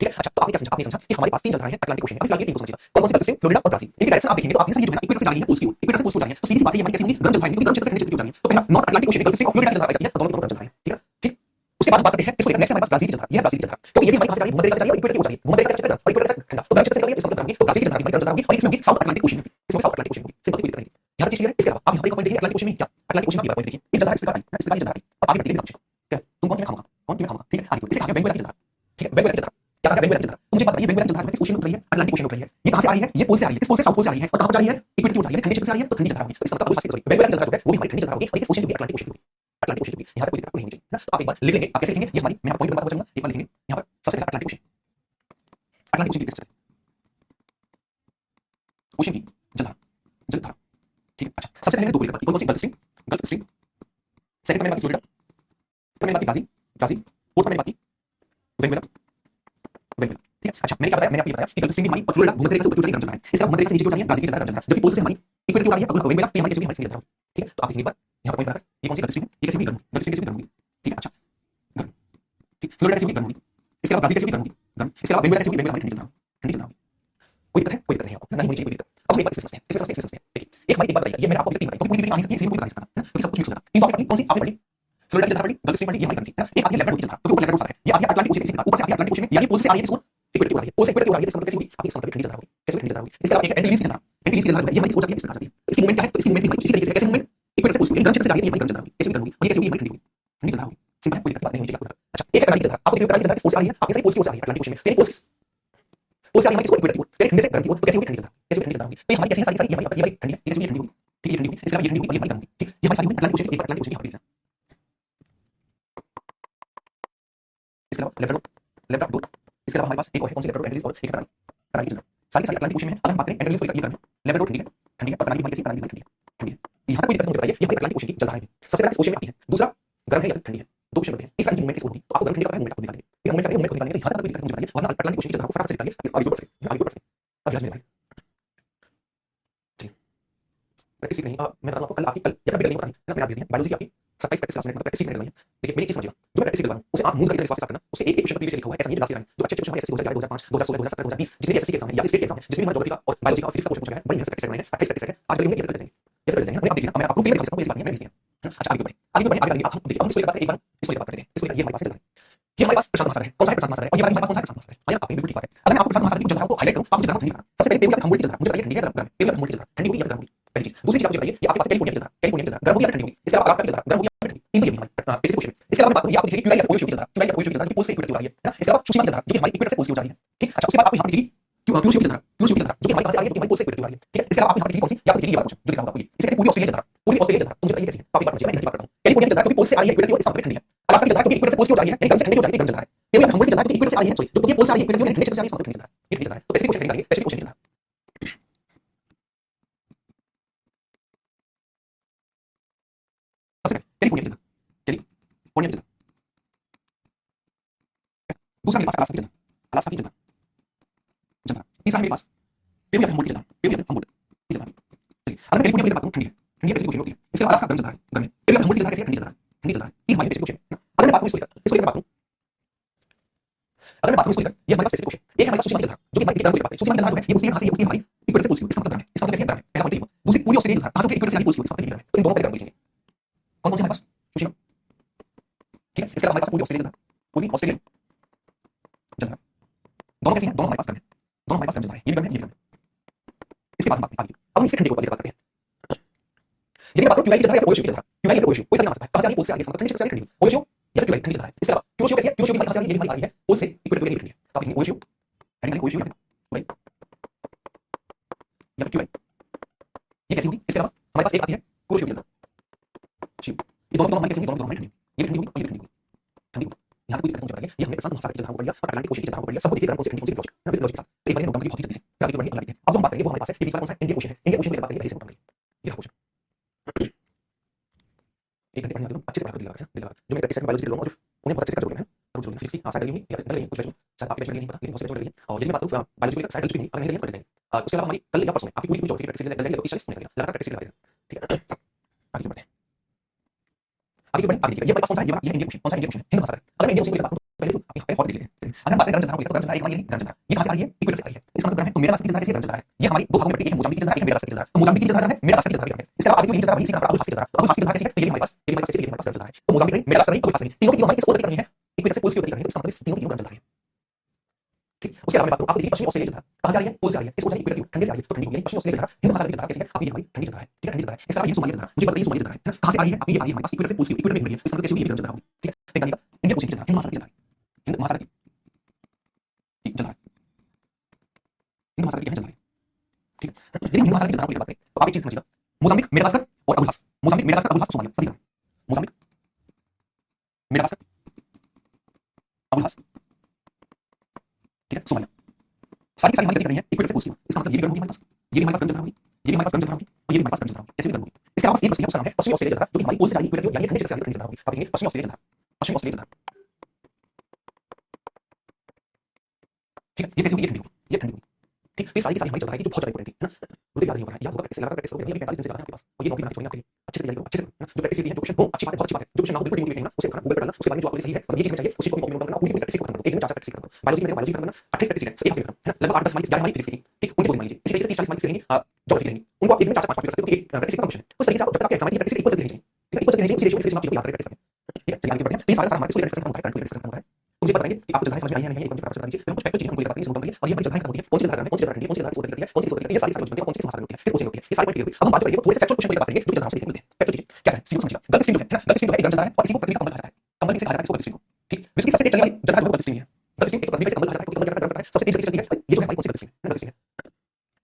ठीक है। अच्छा तो आपने क्या समझा, आपने समझा कि हमारे पास तीन जल धाराएं हैं अटलांटिक ओशन में, फिर ये तीन को समझिएगा कौन कौन सी गल्फ स्ट्रीम, फ्लोरिडा और ब्राजील, इनकी डायरेक्शन आप देखेंगे तो आप ये जो है ना इक्वेटर से जा रही है पोल्स की ओर, इक्वेटर से पोल्स की ओर जा रही है, तो सीधी सी बात है हमारी कैसी होगी गर्म जल धाराएं, क्योंकि गर्म क्षेत्र से ठंडे क्षेत्र की ओर जा रही है, तो पहला नॉर्थ अटलांटिक ओशन में गल्फ स्ट्रीम और फ्लोरिडा की जल धारा बताइए, तो दोनों गर्म जल धाराएं, ठीक है, ठीक। उसके बाद बात करते हैं इसको लेकर, नेक्स्ट हमारे पास ब्राजील की जल धारा, ये है ब्राजील की जल धारा, क्योंकि ये भी हमारी कहां से जा रही है, भूमध्य रेखा से जा रही है और इक्वेटर की ओर जा रही है, भूमध्य रेखा से ठंडा और इक्वेटर से ठंडा, तो गर्म क्षेत्र से निकल रही है इसका मतलब होगी, तो ब्राजील की जल धारा हमारी गर्म जल धारा होगी और इसमें होगी साउथ अटलांटिक ओशन में, इसमें साउथ अटलांटिक ओशन होगी, सिंपल कोई दिक्कत नहीं। यहाँ चीज क्लियर है। इसके अलावा आप यहाँ पर एक पॉइंट देखिए अटलांटिक ओशन में क्या, अटलांटिक ओशन में पॉइंट देखिए एक जल धारा इस प्रकार इस प्रकार जल धारा अब आगे बढ़िए क्या तुम कौन खाऊंगा कौन खाऊंगा, ठीक है आगे इसे कहा वेंगुएला की जल धारा, ठीक है वेंगुएला की जल धारा क्या है, वेंगुएला की जल धारा, तो मुझे बताइए वेंगुएला की जल धारा किस ओशन में उतर रही है, अटलांटिक ओशन में उतर रही है, ये कहां से आ रही है, ये पोल से आ रही है, इस पोल से साउथ पोल से आ रही है और कहां पर जा रही है इक्वेटर की ओर जा रही है, ठंडे क्षेत्र से आ रही है तो ठंडी जल धारा होगी, तो इसका मतलब सॉरी वेंगुएला की जल धारा जो है वो भी हमारी ठंडी जल धारा होगी और इस ओशन में भी अटलांटिक ओशन में अटलांटिक ओशन में यहाँ पर कोई दिक्कत नहीं होनी चाहिए ना। तो आप एक बार लिख लेंगे, आप कैसे लिखेंगे ये हमारी मैं पॉइंट नंबर बताऊंगा, एक बार लिखेंगे यहाँ पर सबसे पहले अटलांटिक ओशन, अटलांटिक ओशन की लिस्ट ओशन की जल धारा, ठीक है। अच्छा सबसे पहले दो को लेकर कौन सी, गल्फ स्ट्रीम, सेकंड पर मैंने बात की फ्लोरिडा, पर मैंने बात की ब्राजील, फोर्थ पर मैंने बात की वेंगुएला, ठीक है। अच्छा मैंने क्या बताया, मैंने आपको ये बताया कि गल्फ स्ट्रीम हमारी फ्लोरिडा भूमध्य रेखा से ऊपर चल रही है, इसके अलावा भूमध्य रेखा से नीचे की ओर जा रही है, ब्राजील की तरफ जा रही है, जबकि पोल से हमारी इक्वेटर की ओर आ रही है, अगला वेन बेला, ये हमारी कैसे हमारी तरफ, ठीक है। तो आप एक बार यहां पर पॉइंट बनाकर ये कौन सी गल्फ स्ट्रीम है, ये कैसे हुई, गर्म गल्फ स्ट्रीम कैसे हुई, गर्म हुई, ठीक है। अच्छा गर्म, ठीक, फ्लोरिडा कैसे हुई, गर्म हुई, इसके अलावा ब्राजील कैसे हुई, गर्म हुई, गर्म, इसके अलावा वेन बेला कैसे हुई, वेन बेला हमारी ठंडी चल रहा है, ठंडी चल रहा है। कोई दिक्कत है, कोई दिक्कत नहीं आपको, नहीं होनी चाहिए कोई दिक्कत। अब हम एक बात इसमें समझते हैं, इसमें समझते हैं, इसमें समझते हैं, देखिए एक हमारी एक बात बताइए, ये मैंने आपको तीन बताई, क्योंकि पूरी वीडियो आ नहीं सकती, सेम कोई बता नहीं सकता है ना, क्योंकि सब कुछ मिक्स हो जाता है। तीन टॉपिक पढ़ी, कौन सी आपने पढ़ी, फ्लोरिडा की तरफ पढ़ी, गल्फ स्ट्रीम पढ़ी, ये हमारी गलती है ना। एक आती है लेबनान की तरफ, क्योंकि ऊपर लेबनान आ रहा है, ये आती है अटलांटिक ओशन के ऊपर से आती है अटलांटिक ओशन में, यानी पोल से आ रही है, इक्वेटर की ओर आ रही है, पोल से इक्वेटर की ओर आ रही है, इसका मतलब कैसे होगी, आपकी समुद्र ठंडी चल रहा होगी, कैसे ठंडी चल रहा होगी। इसके अलावा एक एंटीलिस की तरह, एंटीलिस की तरह ये हमारी सोच जाती है, इससे जाती है, इसकी मूवमेंट क्या है, तो इसकी मूवमेंट हमारी इसी तरीके से कैसे मूवमेंट इक्वेटर से पोल से गर्म से जा रही है, ये हमारी गर्म चल रहा होगी, कैसे गर्म होगी, और ये कैसे होगी, हमारी ठंडी होगी, ठंडी चल रहा होगी, सिंपल है, कोई दिक्कत नहीं होनी चाहिए। अच्छा एक है की तरह, आपको देखिए की तरह पोल से आ रही है, आपके सही पोल से आ रही है अटलांटिक ओशन में, यानी पोल से आ रही है हमारी इक्वेटर की ओर, यानी ठंडे से गर्म की ओर, तो कैसे होगी, ठंडी चल रहा है, कैसे ठंडी चल रहा होगी, तो ये हमारी कैसी सारी सारी ये हमारी ठंडी है, ये कैसे ठंडी होगी, ठीक है, ठंडी होगी, इसके अलावा ये ठंडी होगी, ये हमारी गर्म होगी, ठीक, ये हमारी सारी मूवमेंट अटलांटिक ओशन की, एक अटलांटिक ओशन की हमारी, इसके अलावा लेब्राडोर, लेब्राडोर, इसके अलावा हमारे पास एक और है, कौन सी, लेब्राडोर, एंटीलिस और एक करारी, करारी चल रहा है, सारी सारी अटलांटिक ओशन में है। अगर हम बात करें एंटीलिस को, ये गर्म है, लेब्राडोर ठंडी है, ठंडी है, और करारी हमारी कैसी, करारी ठंडी है, ठंडी है। यहाँ तक कोई दिक्कत नहीं बताइए, ये हमारे अटलांटिक ओशन की चल रहा है, सबसे पहले इस ओशन में आती है, दूसरा गर्म है या ठंडी है, दो क्वेश्चन हैं, तीसरा मूवमेंट किसको होगी, तो आपको गर्म ठंडी का मूवमेंट आपको निकालना है, ये मूवमेंट का मूवमेंट को निकालने के लिए यहाँ तक कोई दिक्कत मुझे बताइए, वरना अटलांटिक ओशन की चल रहा है, फटाफट से निकालिए, आगे बढ़ सकते, आगे बढ़ सकते। अब यहाँ से मेरे भाई प्रैक्टिस नहीं, मैं बता रहा हूँ आपको, कल आपकी कल या फिर नहीं पता नहीं है ना, मैंने आज भेज दिया बायोलॉजी की आपकी 27 प्रैक्टिस क्लास में, प्रैक्टिस करने लगी है। देखिए मेरी चीज समझिएगा, जो मैं प्रैक्टिस करवा रहा हूँ उसे आप मूव करके विश्वास से करना, उसके एक एक क्वेश्चन प्रीवियस लिखा हुआ है, ऐसा नहीं लास्ट ईयर जो अच्छे क्वेश्चन हमारे एसएससी 2011 2005 2016 2017 2020 जितने भी एसएससी के एग्जाम है या स्टेट के एग्जाम है, जिसमें हमारा ज्योग्राफी का और बायोलॉजी का और फिजिक्स का क्वेश्चन पूछा गया है, बड़ी मेहनत से प्रैक्टिस करना है, 28 प्रैक्टिस है, आज करेंगे, ये कर देंगे, ये कर देंगे, आप देखिए ना, मैं आपको क्लियर दिखा सकता हूँ, ऐसी बात नहीं है, मैं भेज दिया। अच्छा आगे बढ़े, आगे बढ़े, आगे बढ़ेंगे, आप देखिए हम इसको बात करें, एक बार इसको बात करते हैं, इसको ये हमारे पास चल रहा है, ये हमारे पास प्रशांत महासागर है, कौन सा है प्रशांत महासागर है, और ये हमारे पास कौन सा है प्रशांत महासागर है, आपने बिल्कुल ठीक बात है। अगर मैं आपको प्रशांत महासागर की चल रहा हूं तो हाईलाइट करूं, आप मुझे ठंडी करना, सबसे पहले पेपर हम वोल्टेज चल रहा है, मुझे बताइए ठंडी है गर्म है, पेपर हम वोल्टेज चल रहा है, ठंडी होगी या गर्म होगी, पहली चीज। दूसरी चीज आप मुझे बताइए, ये आपके पास कैलिफोर्निया चल रहा है, कैलिफोनिया चल रहा है, गर्म होगी या ठंडी होगी, इसके अलावा अलास्का चल रहा है, गर्म होगी या ठंडी, तीन तो ये हमारी बेसिक क्वेश्चन। इसके अलावा बात करूं, ये आपको दिखेगी क्यूआई या ओयो चल रहा है, क्यूआई या ओयो चल रहा है, जो पोल से इक्वेटर की ओर आ रही है ना, इसके अलावा सुशिमा चल रहा है, जो कि हमारी इक्वेटर से पोल से जा रही है, ठीक। अच्छा उसके बाद आपको यहां पर दिखेगी क्यूआई चल रहा है, क्यूआई चल रहा है, जो कि हमारे पास आ रही है, जो कि हमारी पोल से इक्वेटर की ओर आ रही है, ठीक है। इसके अलावा आपको यहां पर दिखेगी कौन सी, या आपको दिखेगी ये वाला क्वेश्चन जो दिखा हुआ आपको, ये इसे कहते हैं पूर्वी ऑस्ट्रेलिया चल रहा है, पूर्वी ऑस्ट्रेलिया चल रहा है, तो मुझे बताइए कैसे है, तो आप एक बात समझिए, मैं इधर की बात करता हूं, कैलिफोर्निया चल रहा है क्योंकि पोल से आ रही है इक्वेटर की ओर, इसका मतलब ठंडी है, अलास्का चल रहा है क्योंकि इक्वेटर से पोल से जा रही है, यानी गर्म से ठंडी हो जा रही है, गर्म चल रहा है, पेपर हम वोल्टेज चल रहा है क्योंकि इक्वेटर से आ रही है, सॉरी तो ये पोल से आ रही है इक्वेटर की ओर, ठंडी चल रही है, इसका मतलब ठंडी चल रहा है, ये ठंडी चल रहा है, तो ऐसे क्वेश्चन निकालिए, ऐसे क्वेश्चन चल रहा है। सबसे पहले कैलिफोर्निया चल रहा है, कैलिफोर्निया चल रहा है, दूसरा मेरे पास अलास्का चल रहा है, अलास्का चल रहा है, चल रहा है, तीसरा मेरे पास पेपर या हम वोल्टेज चल रहा है, पेपर या हम वोल्टेज चल रहा है, चलिए। अगर मैं कैलिफोर्निया की बात करूं, ठंडी है, ठंडी है, कैसे क्वेश्चन होती है, इसके बाद अलास्का गर्म चल रहा है, गर्म है, पेपर या हम वोल्टेज चल रहा है, कैसे ठंडी चल रहा है, ठंडी चल रहा है, ये हमारी बेसिक क्वेश्चन है। अगर मैं बात करूं इसको लेकर बात करूं, अगर मैं बात करूं इसको लेकर, ये हमारे पास बेसिक क्वेश्चन, एक हमारे पास सुशिमा चल रहा है, जो कि हमारी गर्म की बात है, सुशिमा चल रहा है, ये होती है कहां से, ये होती है हमारी इक्वेटर से पोल से, इसका मतलब गर्म है, इसका मतलब कैसे गर्म है, पहला पॉइंट ये, दूसरी पूरी ऑस्ट्रेलिया चल रहा है, कहां से इक्वेटर से आगे पोल से, इसका मतलब गर्म है, तो इन दोनों पे गर्म लिखेंगे, कौन कौन से हमारे पास सुशिमा, ठीक है। इसके अलावा हमारे पास पूरी ऑस्ट्रेलिया चल रहा है, पूरी ऑस्ट्रेलिया चल रहा है, दोनों कैसे हैं, दोनों हमारे पास गर्म है, दोनों हमारे पास गर्म चल रहा है, ये भी गर्म है, ये भी गर्म है। इसके बाद हम आगे अब हम इससे ठंडे को बात करते हैं, यदि बात करूं क्यूआई चल रहा है या ओयो चल रहा है, क्यूआई या ओयो कोई सा नहीं आ सकता है, कहां से आ रही है, पोल से आ रही है, इसका मतलब ठंडी से आ रही है, ओयो या क्यूआई ठंडी चल रहा है। इसके अलावा क्यूओ कैसी है, क्यूओ भी हमारे पास आ रही है, ये हमारी आ रही है पोल से इक्वेटर की ओर ठंडी है, तो आप लिखेंगे ओयो ठंडी, ओयो या क्यूआई या क्यूआई, ये कैसी होगी। इसके अलावा हमारे पास एक आती है क्यूओ चल रहा है, ये दोनों हमारी कैसी होगी, दोनों हमारी ठंडी, ये ठंडी होगी और ये ठंडी होगी, ठंडी होगी। यहाँ कोई दिक्कत नहीं बताइए, ये हमने प्रशांत महासागर की चल रहा है और अटलांटिक ओशन की चल रहा है, सबको देखिए गर्म से ठंडी कौन सी लॉजिक ना, विद लॉजिक के साथ, तो एक बार ये नोट करके बहुत ही जल्दी से आगे बढ़िए, अगला देखिए। अब जो हम बात करेंगे वो हमारे पास है, ये बीच वाला कौन सा है, इंडियन ओशन है, इंडियन ओशन की बात करेंगे, पहले से नोट करिए, ये क्वेश्चन एक घंटे पढ़ने अच्छे से पढ़ा कर दिया है, जो मैं प्रैक्टिस बायोलॉजी के लोग और उन्हें बहुत अच्छे से कर चुके हैं, और जो फिजिक्स की आसान लगी होगी या गलत लगी कुछ बच्चों शायद आपके बच्चों नहीं पता, लेकिन बहुत से बच्चों लगी है। और यदि मैं बात करूं बायोलॉजी की साइड चुकी नहीं, अगर नहीं लगी पढ़ लेंगे। उसके अलावा हमारी कल या परसों में आपकी पूरी पूरी ज्योग्राफी प्रैक्टिस लगेगी, लगेगी 40 मिनट लगातार प्रैक्टिस लगाएगा, ठीक है। आगे बढ़ते हैं, आगे बढ़े, आगे ये हमारे पास कौन सा है, ये इंडियन ओशन, कौन सा इंडियन ओशन, हिंद महासागर। अगर मैं इंडियन ओशन की बात करूं तो पहले तो आप यहाँ और देख लेते हैं, अगर बात करें गर्म चल रहा है, तो गर्म चल रहा है, एक हमारी गर्म चल रहा है, ये कहां से आ रही है, इक्वेटर से आ रही है, इसका मतलब गर्म है, तो मेरा रास्ता चल रहा है, गर्म चल रहा है, ये हमारी दो भागों में बटी है, मोजाम्बिक चल रहा है, एक मेरा रास्ता चल रहा है, तो मोजाम्बिक चल रहा है, मेरा रास्ता चल रहा है, इसके अलावा आगे कोई चल रहा है, इसी का अबुल हासिल चल रहा है, तो अबुल हासिल चल रहा है, तो ये हमारे पास, ये हमारे पास, ये हमारे पास चल रहा है, तो मोजाम्बिक नहीं, मेरा रास्ता नहीं, अबुल हासिल नहीं, तीनों की हमारी किस ओर करनी है, इक्वेटर से पोल की ओर करनी है, इसका मतलब तीनों की गर्म चल रहा है, ठीक। उसके अलावा मैं बात करूं, आपको देखिए पश्चिमी ऑस्ट्रेलिया चल रहा है, कहां से आ रही है, पोल से आ रही है, इसको इक्वेटर की ठंडी से आ रही है, तो ठंडी हो गई, पश्चिमी ऑस्ट्रेलिया चल रहा है, हिंद महासागर चल रहा है, कैसे है, अभी हमारी ठंडी चल रहा है, ठीक है, ठंडी चल रहा है। इसके अलावा ये सोमालिया चल रहा है, मुझे बताइए सोमालिया चल रहा है ना, कहां से आ रही है, अभी ये आ रही है हमारे पास इक्वेटर से पोल की इक्वेटर में मिल रही है, इसका मतलब कैसे होगी, ये गर्म चल रहा होगी, ठीक है। देखिए इंडियन ओशन चल रहा है, हिंद महासागर चल रहा है, हिंद महासागर चल रहा है, हिंद महासागर चल रहा है, ठीक है। यदि हिंद महासागर की तरह बात करें तो आप एक चीज समझिएगा, मोजाम्बिक, मेडागास्कर और अबुल हास, मोजाम्बिक, मेडागास्कर, अबुल हास, सोमालिया सभी तरह, मोजाम्बिक, मेडागास्कर, अबुल हास, ठीक है, सोमालिया सारी सारी हमारी करनी है इक्वेटर से पोल की ओर, इसका मतलब ये भी गर्म होगी हमारे पास, ये भी हमारे पास गर्म चल रहा होगी, ये भी हमारे पास गर्म चल रहा होगी, और ये भी हमारे पास गर्म चल रहा होगी, ऐसे भी गर्म होगी। इसके अलावा एक बस उसका नाम है पश्चिमी ऑस्ट्रेलिया चल रहा है, जो कि हमारी पोल से जा रही है इक्वेटर की ओर, यानी ठंडी से ठंडी चल रहा होगी, आप देखेंगे पश्चिमी ऑस्ट्रेलिया चल रहा है, पश्चिमी ऑस्ट्रेलिया चल रहा है, ठीक है, ये कैसे होगी, ये ठंडी होगी, ठीक, तो ये सारी की सारी हमारी चल रहा है कि जो बहुत ज़्यादा इंपॉर्टेंट थी, है ना? मुझे याद नहीं हो रहा है, याद होगा प्रैक्टिस लगातार प्रैक्टिस करोगे, अभी 45 दिन से लगा है आपके पास और ये नौकरी बनानी चाहिए आपके लिए, अच्छे से तैयारी करो, अच्छे से करो, है ना? जो प्रैक्टिस की है, जो क्वेश्चन हो, अच्छी बात है, बहुत अच्छी बात है, जो क्वेश्चन ना हो बिल्कुल डिमोटिवेट नहीं होना, उसे खाना गूगल पर डालना, उसके बारे में जो आपको सही है, मतलब ये चीज़ चाहिए, उस चीज़ को कॉपी नोट करना, पूरी प्रैक्टिस खत्म करो, एक दिन में 4 प्रैक्टिस करो, बायोलॉजी में बायोलॉजी खत्म करना, 28 प्रैक्टिस है, सही खत्म, है ना? लगभग 8-10 मार्क्स 11 हमारी फिजिक्स की, ठीक, उनके 2 दिन मान लीजिए, इसी तरीके से 30-40 मार्क्स रहेंगी ज्योग्राफी रहेंगी, उनको आप एक दिन में 4-5 कॉपी कर सकते हो, क्योंकि एक प्रैक्टिस का फंक्शन है, उस तरीके से आप जब तक आपके एग्जाम की प्रैक्टिस इक्वल करके नहीं चाहिए, ठीक है, इक्वल करके नहीं चाहिए, उसी रेशियो में आप चीज़ों को याद करके प्रैक्टिस करें, ठीक है, चलिए आगे बढ़ते हैं, तो ये सारा हमारे डिस्कशन खत्म होता है, करंट डिस्कशन खत्म होता है, तो मुझे बताइए कि आपको चल रहा है समझ में आई है नहीं है, एक बार फटाफट से बता दीजिए, फिर हम कुछ फैक्टर चीजें हमको लेकर आते हैं, इसको नोट करिए और ये हमारी चल रहा है खत्म होती है, कौन सी चल रहा है, कौन सी चल रहा है, कौन सी चल रहा है, करती है, कौन सी करती है, ये सारी सारी चीजें कौन सी किस भाषा में होती है, किस कोचिंग होती है, ये सारी पॉइंट क्लियर हुई, अब हम बात करेंगे थोड़े से फैक्चुअल क्वेश्चन को लेकर बात करेंगे जो चल रहा है उससे मिलते हैं, फैक्चुअल चीजें क्या है, सीधे समझिएगा, गलत स्ट्रीम जो है ना, गलत स्ट्रीम जो है एक गलत चल रहा है और इसी को प्रक्रिया का कंबल कहा जाता है, कंबल किसे कहा जाता है, इसको गलत स्ट्रीम को, ठीक, जिसकी सबसे तेज चलने वाली जनता जो है गलत स्ट्रीम है, गलत स्ट्रीम एक प्रक्रिया से कंबल कहा जाता है, क्योंकि कंबल क्या करता है, सबसे तेज गति चलती है, ये जो है हमारी कौन सी गलत स्ट्रीम है, गलत स्ट्रीम है,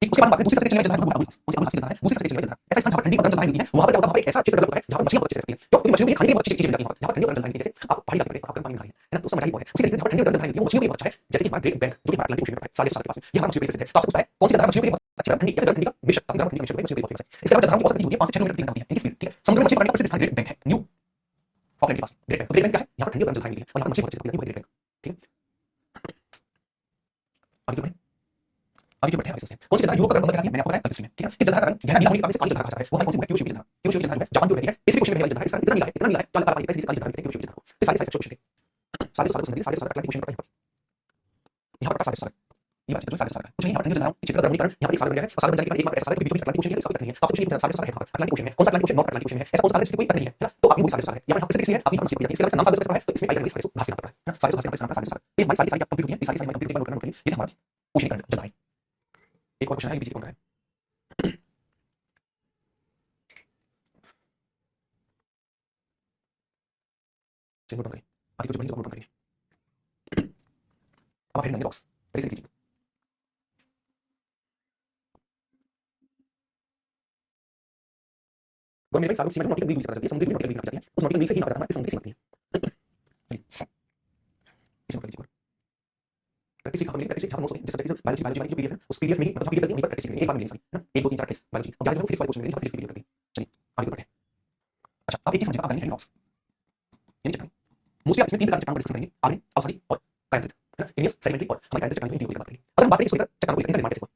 ठीक, उसके बाद बात करें दूसरी सबसे तेज चलने वाली जनता है, वो अबुल पास, दूसरी सबसे तेज चलने वाली जनता है, ऐसा स्थान जहाँ पर ठंडी और गर्म जलवायु मिलती है, वहाँ पर क्या होता है, वहाँ पे एक ऐसा क्षेत्र डेवलप होता है जहाँ पर मछलियाँ बहुत अच्छे से रहती हैं, क्यों, क्योंकि मछलियों के लिए खाने के लिए बहुत अच्छी चीजें मिल जाती हैं, जहाँ पर ठंडी और गर्म जलवायु मिलती है, जैसे आप पहाड़ी इलाके में आप गर्म पानी में नहा रहे हैं, है ना, तो उसका मजा ही बहुत है, उसी तरीके से जहाँ पर ठंडी और गर्म जलवायु मिलती है, वो मछलियों के लिए बहुत अच्छा है, जैसे कि हमारा ग्रेट बैंक जो कि हमारा अटलांटिक ओशन में पड़ता है, साढ़े 7 के पास ये हमारा मछलियों के लिए प्रसिद्ध है, तो आपसे पूछता है कौन सी जगह मछलियों के लिए बहुत अच्छा है, ठंडी या गर्म ठंडी का बेशक आप गर्म ठंडी का मछलियों के लिए बहुत फेमस है, इसके अलावा जगहों की औसत गति होती है 5 से 6 किलोमीटर प्रति घंटा होती है, इनकी स्पीड, ठीक है, समुद्र में मछली पकड़ने का प्रसिद्ध स्थान ग्रेट बैंक है, न्यू फॉकलैंड के पास ग्रेट बैंक, तो ग्रेट बैंक क्या है, यहाँ पर ठंडी और गर्म जलवायु मिलती है और यहाँ पर मछली बहुत अच्छे से पकड़ी जाती है, वो ग्रेट बैंक, ठीक है, आगे क्यों आगे बढ़ते हैं आगे कौन सी जलधारा यूरोप का रंग बदल गया है, मैंने आपको बताया किसी में, ठीक है, इस जलधारा का रंग गहरा नीला होने के कारण इसे काली जलधारा कहा जाता है, वो हमारी कौन सी है, क्योशिक जलधारा, क्योशिक जलधारा है, जापान की रहती है, इसी क्वेश्चन में जलधारा इसका इतना नीला है काला काला पानी का, इसलिए काली जलधारा कहते हैं क्योशिक जलधारा को, तो सारे सारे क्वेश्चन सारे सारे क्वेश्चन सारे सारे अटलांटिक ओशन में पड़ता है, यहाँ पर सारे सारे ये बात है, सारे सारे कुछ नहीं, यहाँ पर जलधारा चित्र का रंगीकरण यहाँ पर एक सागर बन गया है, सागर बन जाने के बाद एक बार ऐसा सागर के बीच में अटलांटिक ओशन है, इसका नहीं है, तो आपसे कुछ नहीं सारे सारे है अटलांटिक ओशन में, कौन सा Atlantic ocean, north Atlantic ocean में, ऐसा कौन सा सागर कोई नहीं है ना, तो आपकी वही सारे सारे यहाँ पर किसी है आपकी हम सीख इसके नाम सागर से पढ़ा है, तो इसमें आई सारे भाषा पढ़ा है ना, सारे भाषा पढ़ा सारे सारे ये हमारी सारी सारी कंप्लीट होती है, ये सारी सारी कंप्लीट करके नोट करिए, ये हमारा ओशन का जलधारा है, एक और क्वेश्चन है ये बीच में कौन है, चलिए नोट करिए आगे कुछ बनी तो नोट करिए, अब आप हेडिंग बॉक्स पहले से लीजिए, गवर्नमेंट में सालों की सीमा नॉटिकल लीग यूज करा जाती है, समुद्री लीग नॉटिकल लीग जाती है, उस नॉटिकल लीग से ही ना पता इस समुद्री सीमा है, चलिए इसे नोट कीजिए, प्रैक्टिस खत्म नहीं, प्रैक्टिस खत्म हो सके जैसे प्रैक्टिस बायोलॉजी बायोलॉजी जो पीडीएफ है उस पीडीएफ में ही मतलब पीडीएफ करके वहीं पर प्रैक्टिस करेंगे, एक बार में लेनी सारी है ना, 1 2 3 4 प्रैक्टिस बायोलॉजी, अब याद रखो फिजिक्स वाले क्वेश्चन में फिजिक्स पीडीएफ करके, चलिए आगे बढ़ते हैं, अच्छा अब एक चीज समझिएगा, आप करेंगे बॉक्स यानी चक्कर, मोस्टली आप इसमें 3 प्रकार के चक्करों को डिस्कस करेंगे, आगे अवसादी और कायांत्रिक, है ना, इनियस सेडिमेंट्री और हमारे कायांत्रिक चक्करों की तीन बात करेंगे, अगर हम बात करें इसको लेकर चक्करों को लेकर कैसे,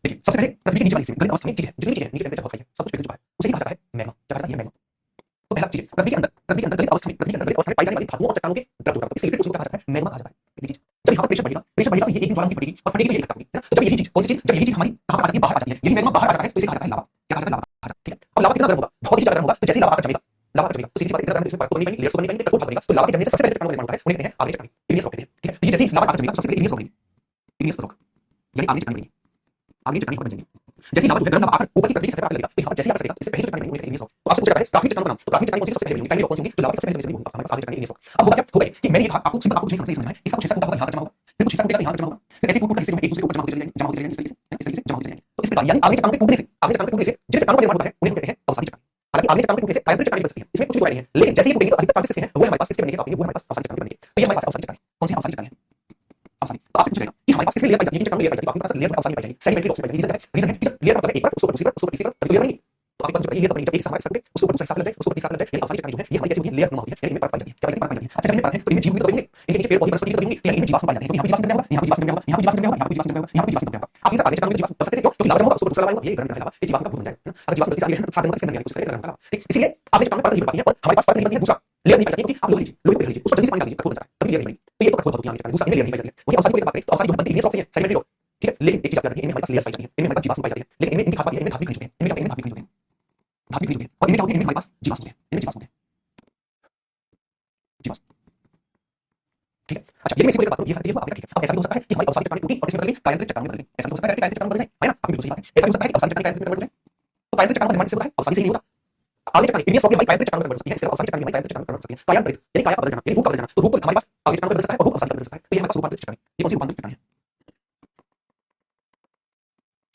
देखिए सबसे पहले पृथ्वी के नीचे वाली हिस्से में गलित अवस्था में चीज है, जितनी चीज है नीचे टेम्परेचर बहुत हाई है, सब कुछ पिघल चुका है, उसे कहा जाता है मैग्मा, क्या कहता है ये मैग्मा, तो पहला चीज पृथ्वी के अंदर गलित अवस्था में पाई जाने वाली धातुओं और चट्टानों के द्रव होता है, इसे लिक्विड उसको कहा जाता है मैग्मा कहा जाता है, पहली चीज, जब यहाँ पर प्रेशर बढ़ेगा तो ये एक दिन ज्वालामुखी फटेगी और फटने के लिए इकट्ठा होगी, है ना, तो जब यही चीज कौन सी चीज, जब यही चीज हमारी कहां पर आ जाती है, बाहर आ जाती है, यही मैग्मा बाहर आ जाता है, तो इसे कहा जाता है लावा, क्या कहा जाता है लावा कहा जाता है, ठीक है, अब लावा कितना गर्म होगा, बहुत ही ज्यादा गर्म होगा, तो जैसे ही लावा आकर जमेगा, लावा आकर जमेगा तो सीधी सी बात है, इतना गर्म है, इसमें बात तो नहीं पाएंगे, लेयर्स तो नहीं पाएंगे, कठोर भाग बनेगा, तो लावा के जमने से सबसे पहले चट्टानों का निर्माण होता है, उन्हें कहते हैं आग्नेय चट्टानें, इग्नियस रॉक कहते हैं, ठीक है, तो ये जैसे ही लावा आकर जमेगा सबसे पहले इग्नियस रॉक बनेगी, इग्नियस रॉक यानी आग्नेय चट्टानें बनेगी, आग्नेय चट्टानें बन जाएंगी, जैसे ही लावा जो है गर्म लावा आकर ऊपर की पृथ्वी की सतह पर लगेगा, तो यहाँ जैसे ही आकर सकेगा इससे पहले चट्टानें बनेंगी, उन्हें कहते हैं इग्नियस रॉक, तो आपसे पूछा जाता है प्राथमिक चट्टानों का नाम, तो प्राथमिक चट्टानें कौन सी सबसे पहले बनेंगी, पहली रॉक कौन सी होगी, तो लावा की सबसे पहले जमेगी होगी, हमारे पास आग्नेय चट्टानें इग्नियस रॉक, अब होगा क्या होगा कि मैंने ये कहा आपको सिंपल आपको नहीं समझना है, इसका कुछ हिस्सा टूटा होगा यहाँ पर जमा होगा, फिर कुछ हिस्सा टूटेगा यहाँ पर जमा होगा, फिर ऐसे टूट हिस्से जो है एक दूसरे के ऊपर जमा होते चले जाएंगे, इस तरीके से जमा होते चले जाएंगे, तो इस प्रकार यानी आग्नेय चट्टानों के टूटने से जिन चट्टानों का निर्माण होता है उन्हें कहते हैं अवसादी चट्टानें, हालांकि आग्नेय चट्टानों के टूटने से कायांत्रिक चट्टानें बन सकती है, इसमें कुछ भी नहीं है, लेकिन जैसे ही टूटेंगे तो अधिकतर चांसेस हैं वो हमारे पास किसके बनेंगे, तो वो हमारे पास अवसादी चट्टानें बनेंगे, तो ये हमारे पास अवसादी चट्टानें कौन सी अवसादी चट्टानें अवसादी, तो आपसे पूछेगा कि हमारे पास किससे लेयर पाई जाती है, चट्टानों लेयर पाई जाती है, तो आपके पास लेयर अवसादी पाई जाएगी, सेडिमेंट्री रॉक्स पाई जाएगी, रीजन है कि जब लेयर का एक बार उसके ऊपर दूसरी बार उसके ऊपर तीसरी बार तभी लेयर बनेगी, तो आपके पास जो लेयर बनेगी जब एक साथ सके उसके ऊपर दूसरा हिस्सा लग जाए उसके ऊपर तीसरा लग जाए, यानी अवसादी चट्टानें जो है ये हमारी कैसी होती है, लेयर नुमा होती है, यानी इनमें परत पाई जाती है, क्या पाई जाती है, अच्छा जब इनमें परत है तो इनमें जीव भी तो बनेंगे, इनके नीचे पेड़ पौधे वनस्पति भी तो बनेंगे, यानी इनमें जीवाश्म पाए जाते हैं, तो यहाँ पे जीवाश्म होगा, यहाँ पे जीवाश्म होगा, यहाँ पे जीवाश्म होगा, यहाँ पे जीवाश्म होगा, यहाँ पे जीवाश्म होगा, आप इन सब आगे चट्टानों में जीवाश्म कर सकते हैं, क्योंकि लावा जमा होगा उसके ऊपर दूसरा लावा होगा, ये गर्म है लावा, ये जीवाश्म का भून जाएगा, अगर जीवाश्म गलती से आगे है तो साथ में इसके अंदर कुछ करेगा गर्म लावा, ठीक, इसलिए आपने चट्टानों में परत नहीं बन पाती है और हमारे पास परत नहीं बनती है, दूसरा लेयर नहीं पाई जाती है, क्योंकि आप लोग लीजिए लोहे पे लीजिए उस पर जल्दी से पानी डाल दीजिए कठोर हो जाता है, तभी लेयर नहीं बनेगी, तो ये तो कठोर होती है आगे दूसरा इनमें लेयर नहीं पाई जाती है, वही अवसादी को बात करें तो अवसादी जो बनती है रॉक से सेडिमेंट्री रॉक, ठीक है, लेकिन एक चीज याद रखिए इनमें हमारे पास लेयर्स पाई जाती है, इनमें हमारे पास जीवाश्म पाई जाती है, लेकिन इनमें इनकी खास बात है इनमें धातु खनिज होते हैं, इनमें क्या होते हैं, इनमें धातु खनिज होते हैं, और इनमें क्या होते हैं, इनमें हमारे पास जीवाश्म होते हैं, इनमें जीवाश्म होते हैं, जीवाश्म, ठीक है, अच्छा लेकिन इसी को लेकर बात करो, ये हर आपका ठीक है, अब ऐसा भी हो सकता है कि हमारी अवसादी चट्टानें टूटी और इसमें बदल गई कायांत्रिक चट्टानों में बदल गई, ऐसा भी हो सकता है कि कायांत्रिक चट्टानों में बदल जाए, है ना, आपकी बिल्कुल सही बात है, ऐसा भी हो सकता है कि अवसादी चट्टानें कायांत्रिक चट्टानों में बदल जाए, तो कायांत्रिक चट्टानों का निर्माण किससे होता है, अवसादी से ही नहीं होता, आगे चट्टानें इग्नियस रॉक हमारी कायांत्रिक चट्टानों में बदल सकती है, इसके अलावा अवसादी चट्टानें हमारी कायांत्रिक चट्टानों में बदल सकती है, कायांत्रिक यानी काया का बदल जाना यानी रूप का बदल जाना, तो रूप हमारे पास आगे चट्टानों में बदल सकता है और रूप अवसादी का बदल सकता है, तो ये हमारे पास रूपांतरित चट्टानें, ये कौन सी रूपांतरित चट्टानें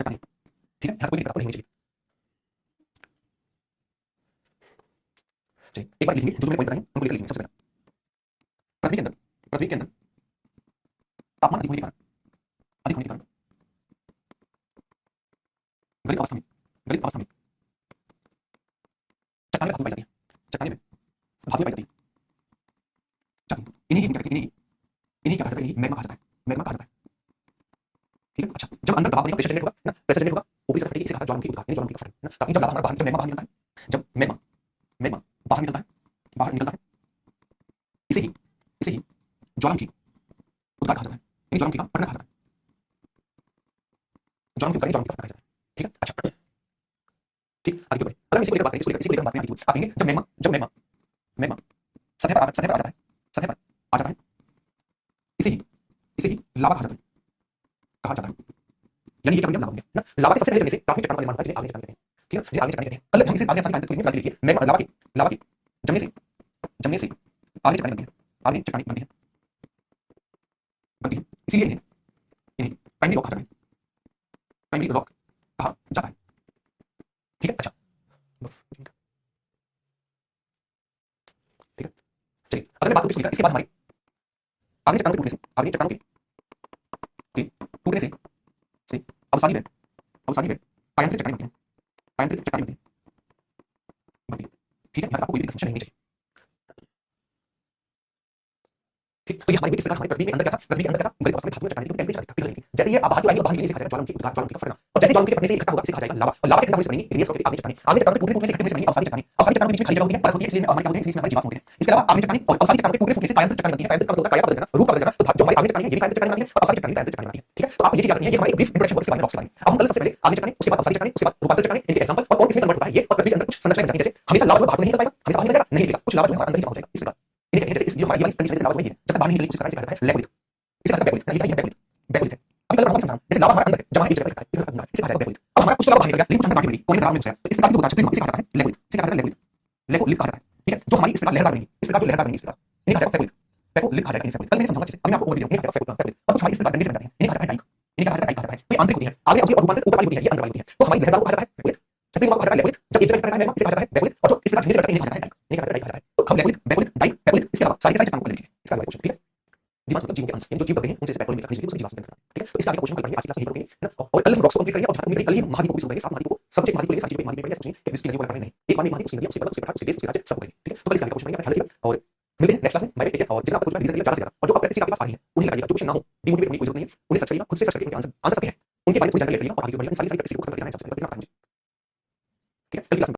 चट्टानें, ठीक है, यहाँ कोई दिक्कत आपको नहीं होनी चाहिए, चलिए एक बार लिखेंगे जो मैंने पॉइंट बताए उनको लेकर लिखेंगे, सबसे पहला पृथ्वी के अंदर तापमान अधिक होने के कारण गलित अवस्था में चट्टानें में धातु पाई जाती है, चट्टानें में धातु पाई जाती है, इन्हीं क्या कहते हैं, इन्हीं क्या कहा जाता है, इन्हीं मैग्मा कहा जाता है, मैग्मा कहा जाता है, ठीक है। अच्छा, जब अंदर दबाव बनेगा, प्रेशर जनरेट होगा ना, प्रेशर जनरेट होगा, ऊपरी सतह फटेगी, इसे कहा ज्वालामुखी उद्गार, यानी ज्वालामुखी का फटना, ना। ताकि जब लावा हमारा बाहर, जब मैग्मा बाहर निकलता है, जब मैग्मा मैग्मा बाहर निकलता है, बाहर निकलता है, इसे ही ज्वालामुखी उद्गार कहा जाता है, यानी ज्वालामुखी का फटना कहा जाता है, ज्वालामुखी उद्गार, ज्वालामुखी का फटना कहा जाता है। ठीक है। अच्छा, ठीक, आगे बढ़े। अगर हम इसी को लेकर बात करें, इसी को लेकर बात करें, आप कहेंगे जब मैग्मा सतह पर आ जाता है, सतह पर आ जाता है, इसे ही लावा कहा जाता है। यानी ये क्या बन गया, लावा बन गया ना। लावा के सबसे पहले जलने से प्राथमिक चट्टानों का निर्माण होता है, जिन्हें आग्नेय चट्टानें कहते हैं। ठीक है, जिन्हें आग्नेय चट्टानें कहते हैं। कल हम इसे आगे आसानी से फिलहाल के लिए मैग्मा लावा के जमने से आग्नेय चट्टानें बनती हैं, आग्नेय चट्टानें बनती हैं। इसीलिए इन्हें प्राइमरी रॉक कहा जाता है, प्राइमरी रॉक कहा जाता है। ठीक है। अच्छा, ठीक है। चलिए, अगर मैं बात करूं इसको लेकर, इसके बाद हमारे आग्नेय चट्टानों के टूटने से, आग्नेय चट्टानों के टूटने से अवसादी में कायांतरित चट्टानें बनती हैं, कायांतरित चट्टानें बनती हैं। ठीक है, यहाँ पर आपको कोई भी समस्या नहीं होनी चाहिए। ठीक, तो ये हमारे इस प्रकार हमारे पृथ्वी के अंदर क्या था, गलित अवस्था में धातु चट्टानें थी, टेम्परेचर थी, पिघल रही थी। जैसे ये बाहर की ओर आएंगे, बाहर निकलने से कहा जाएगा ज्वालामुखी उद्गार, ज्वालामुखी का फटना। और जैसे ज्वालामुखी के फटने से इकट्ठा होगा, इसे कहा जाएगा लावा। और लावा के इकट्ठा होने से बनेंगी रेडियस ऑफ आग्नेय चट्टानें, आग्नेय चट्टानों के टूटने से इकट्ठे होने से बनेंगी अवसादी चट्टानें। अवसादी चट्टानों के बीच में खाली जगह होती है, परत होती है, इसलिए हमारे क्या होते हैं, इसलिए हमारे जीवाश्म होते हैं। इसके अलावा आग्नेय चट्टानें और अवसादी चट्टानों के टूटने फूटने से कायांतरित चट्टानें बनती हैं। कायांतरित का मतलब काया बदल जाना, रूप बदल जाना। तो जो हमारी आग्नेय चट्टानें हैं, ये भी कायांतरित चट्टानें बनती हैं, और अवसादी चट्टानें कायांतरित चट्टानें बनती हैं। ठीक है, तो आप ये चीज याद रखिए, ये हमारे ब्रीफ इंट्रोडक्शन वर्क के बारे में, रॉक्स के बारे में। अब हम कल सबसे पहले आग्नेय चट्टानें, उसके बाद अवसादी चट्टानें, उसके बाद रूपांतरित चट्टानें, इनके एग्जांपल और कौन किसमें कन्वर्ट होता है ये, और पृथ्वी के अंदर कुछ संरचनाएं बन जाती हैं। जैसे हमेशा लावा जो बाहर नहीं निकल पाएगा, हमेशा बाहर निकलेगा नहीं निकलेगा, कुछ लावा जो है हमारे अंदर ही जमा हो जाएगा। इस प्रकार इन्हें कहते हैं, जैसे इस जो हमारी वाली कंडीशन से लावा है, जब तक बाहर नहीं निकलेगी, उसी तरह से कहता है लैबोलिथ। इसे कहता है बैकोलिथ, ये बैकोलिथ, बैकोलिथ है। अभी कल मैं समझा, जैसे लावा हमारे अंदर जमा है, एक जगह पर इकट्ठा है, इसे कहा जाएगा बैकोलिथ। अब हमारा कुछ लावा बाहर निकल गया, लेकिन कुछ अंदर बाकी रह गई, कोने में दरार में घुस गया, तो इस प्रकार की होता है, इसे कहा जाता है लैबोलिथ, इसे कहा जाता है लैबोलिथ, लैबोलिथ कहा जाता है। ठीक है, जो हमारी इस प्रकार लहरदार बनेगी, इस प्रकार जो लहरदार बनेगी, इस प्रकार इन्हें कहा जाएगा बैकोलिथ, बैकोलिथ कहा जाएगा, बैकोलिथ। कल मैंने समझाया, जैसे अब मैं आपको ओवरव्यू दूंगा, इन्हें कहा जाएगा बैकोलिथ। अब कुछ हमारी इस प्रकार बनने से बन जाते हैं, इन्हें कहा जाता है डाइक, इन्हें कहा जाता है डाइक कहा जाता है। तो ये आंतरिक होती है, आगे और रूपांतरित ऊपर वाली होती है, ये अंदर वाली होती है। तो हमारी लहरदार को कहा जाता है बैकोलिथ, छतरी को कहा जाता है लैबोलिथ। जब एक जगह रहता है मैग्मा, इसे कहा जाता है बैकोलिथ, और जो इस प्रकार घिसने से रहता है, इन्हें कहा जाता है डाइक, इन्हें कहा जाता है डाइक कहा जाता है। तो हम लैबोलिथ, बैकोलिथ, डाइक, बैकोलिथ, इसके अलावा सारे के सारे चट्टानों को लेंगे, इसका वाला क्वेश्चन। ठीक है, जीवाश्म मतलब जीवों के अंश, यानी जो जीव करते हैं, उनसे पेट्रोल मिलकर खनिज लेके उससे जीवाश्म बनता है। ठीक है, तो इसका आगे क्वेश्चन कल पढ़ेंगे, आज की क्लास में यही पढ़ेंगे ना। और कल हम रॉक्स को कंप्लीट करेंगे, और जहां कंप्लीट कल ही महाद्वीपों को शुरू करेंगे, 7 महाद्वीपों को, सब एक महाद्वीप को लेंगे, सारी चीजें एक महाद्वीप पढ़ेंगे, सोचिए कि विश्व की नदियों पर नहीं, एक बार में महाद्वीप, उसकी नदियां, उसके पर्वत, उसके पठार, उसके देश, उसके राज्य, सब पढ़ेंगे। ठीक है, तो कल इस आगे क्वेश्चन पढ़ेंगे, ख्याल रखिएगा, और मिलते हैं नेक्स्ट क्लास में। Bye bye, take care. और जितना आपको कुछ रिवीजन ज्यादा से ज्यादा, और जो आपका किसी आपके पास नहीं है उन्हें लगाइएगा, जो क्वेश्चन ना हो डिमोटिवेट होने की कोई जरूरत नहीं है, उन्हें सर्च करिएगा, खुद से सर्च करिए, उनके आंसर सबके हैं, उनके बारे में थोड़ी जानकारी ले लीजिएगा और आगे बढ़िएगा। सारी प्रैक्टिस को खत्म करके जाना है, ठीक है, कल की क्लास में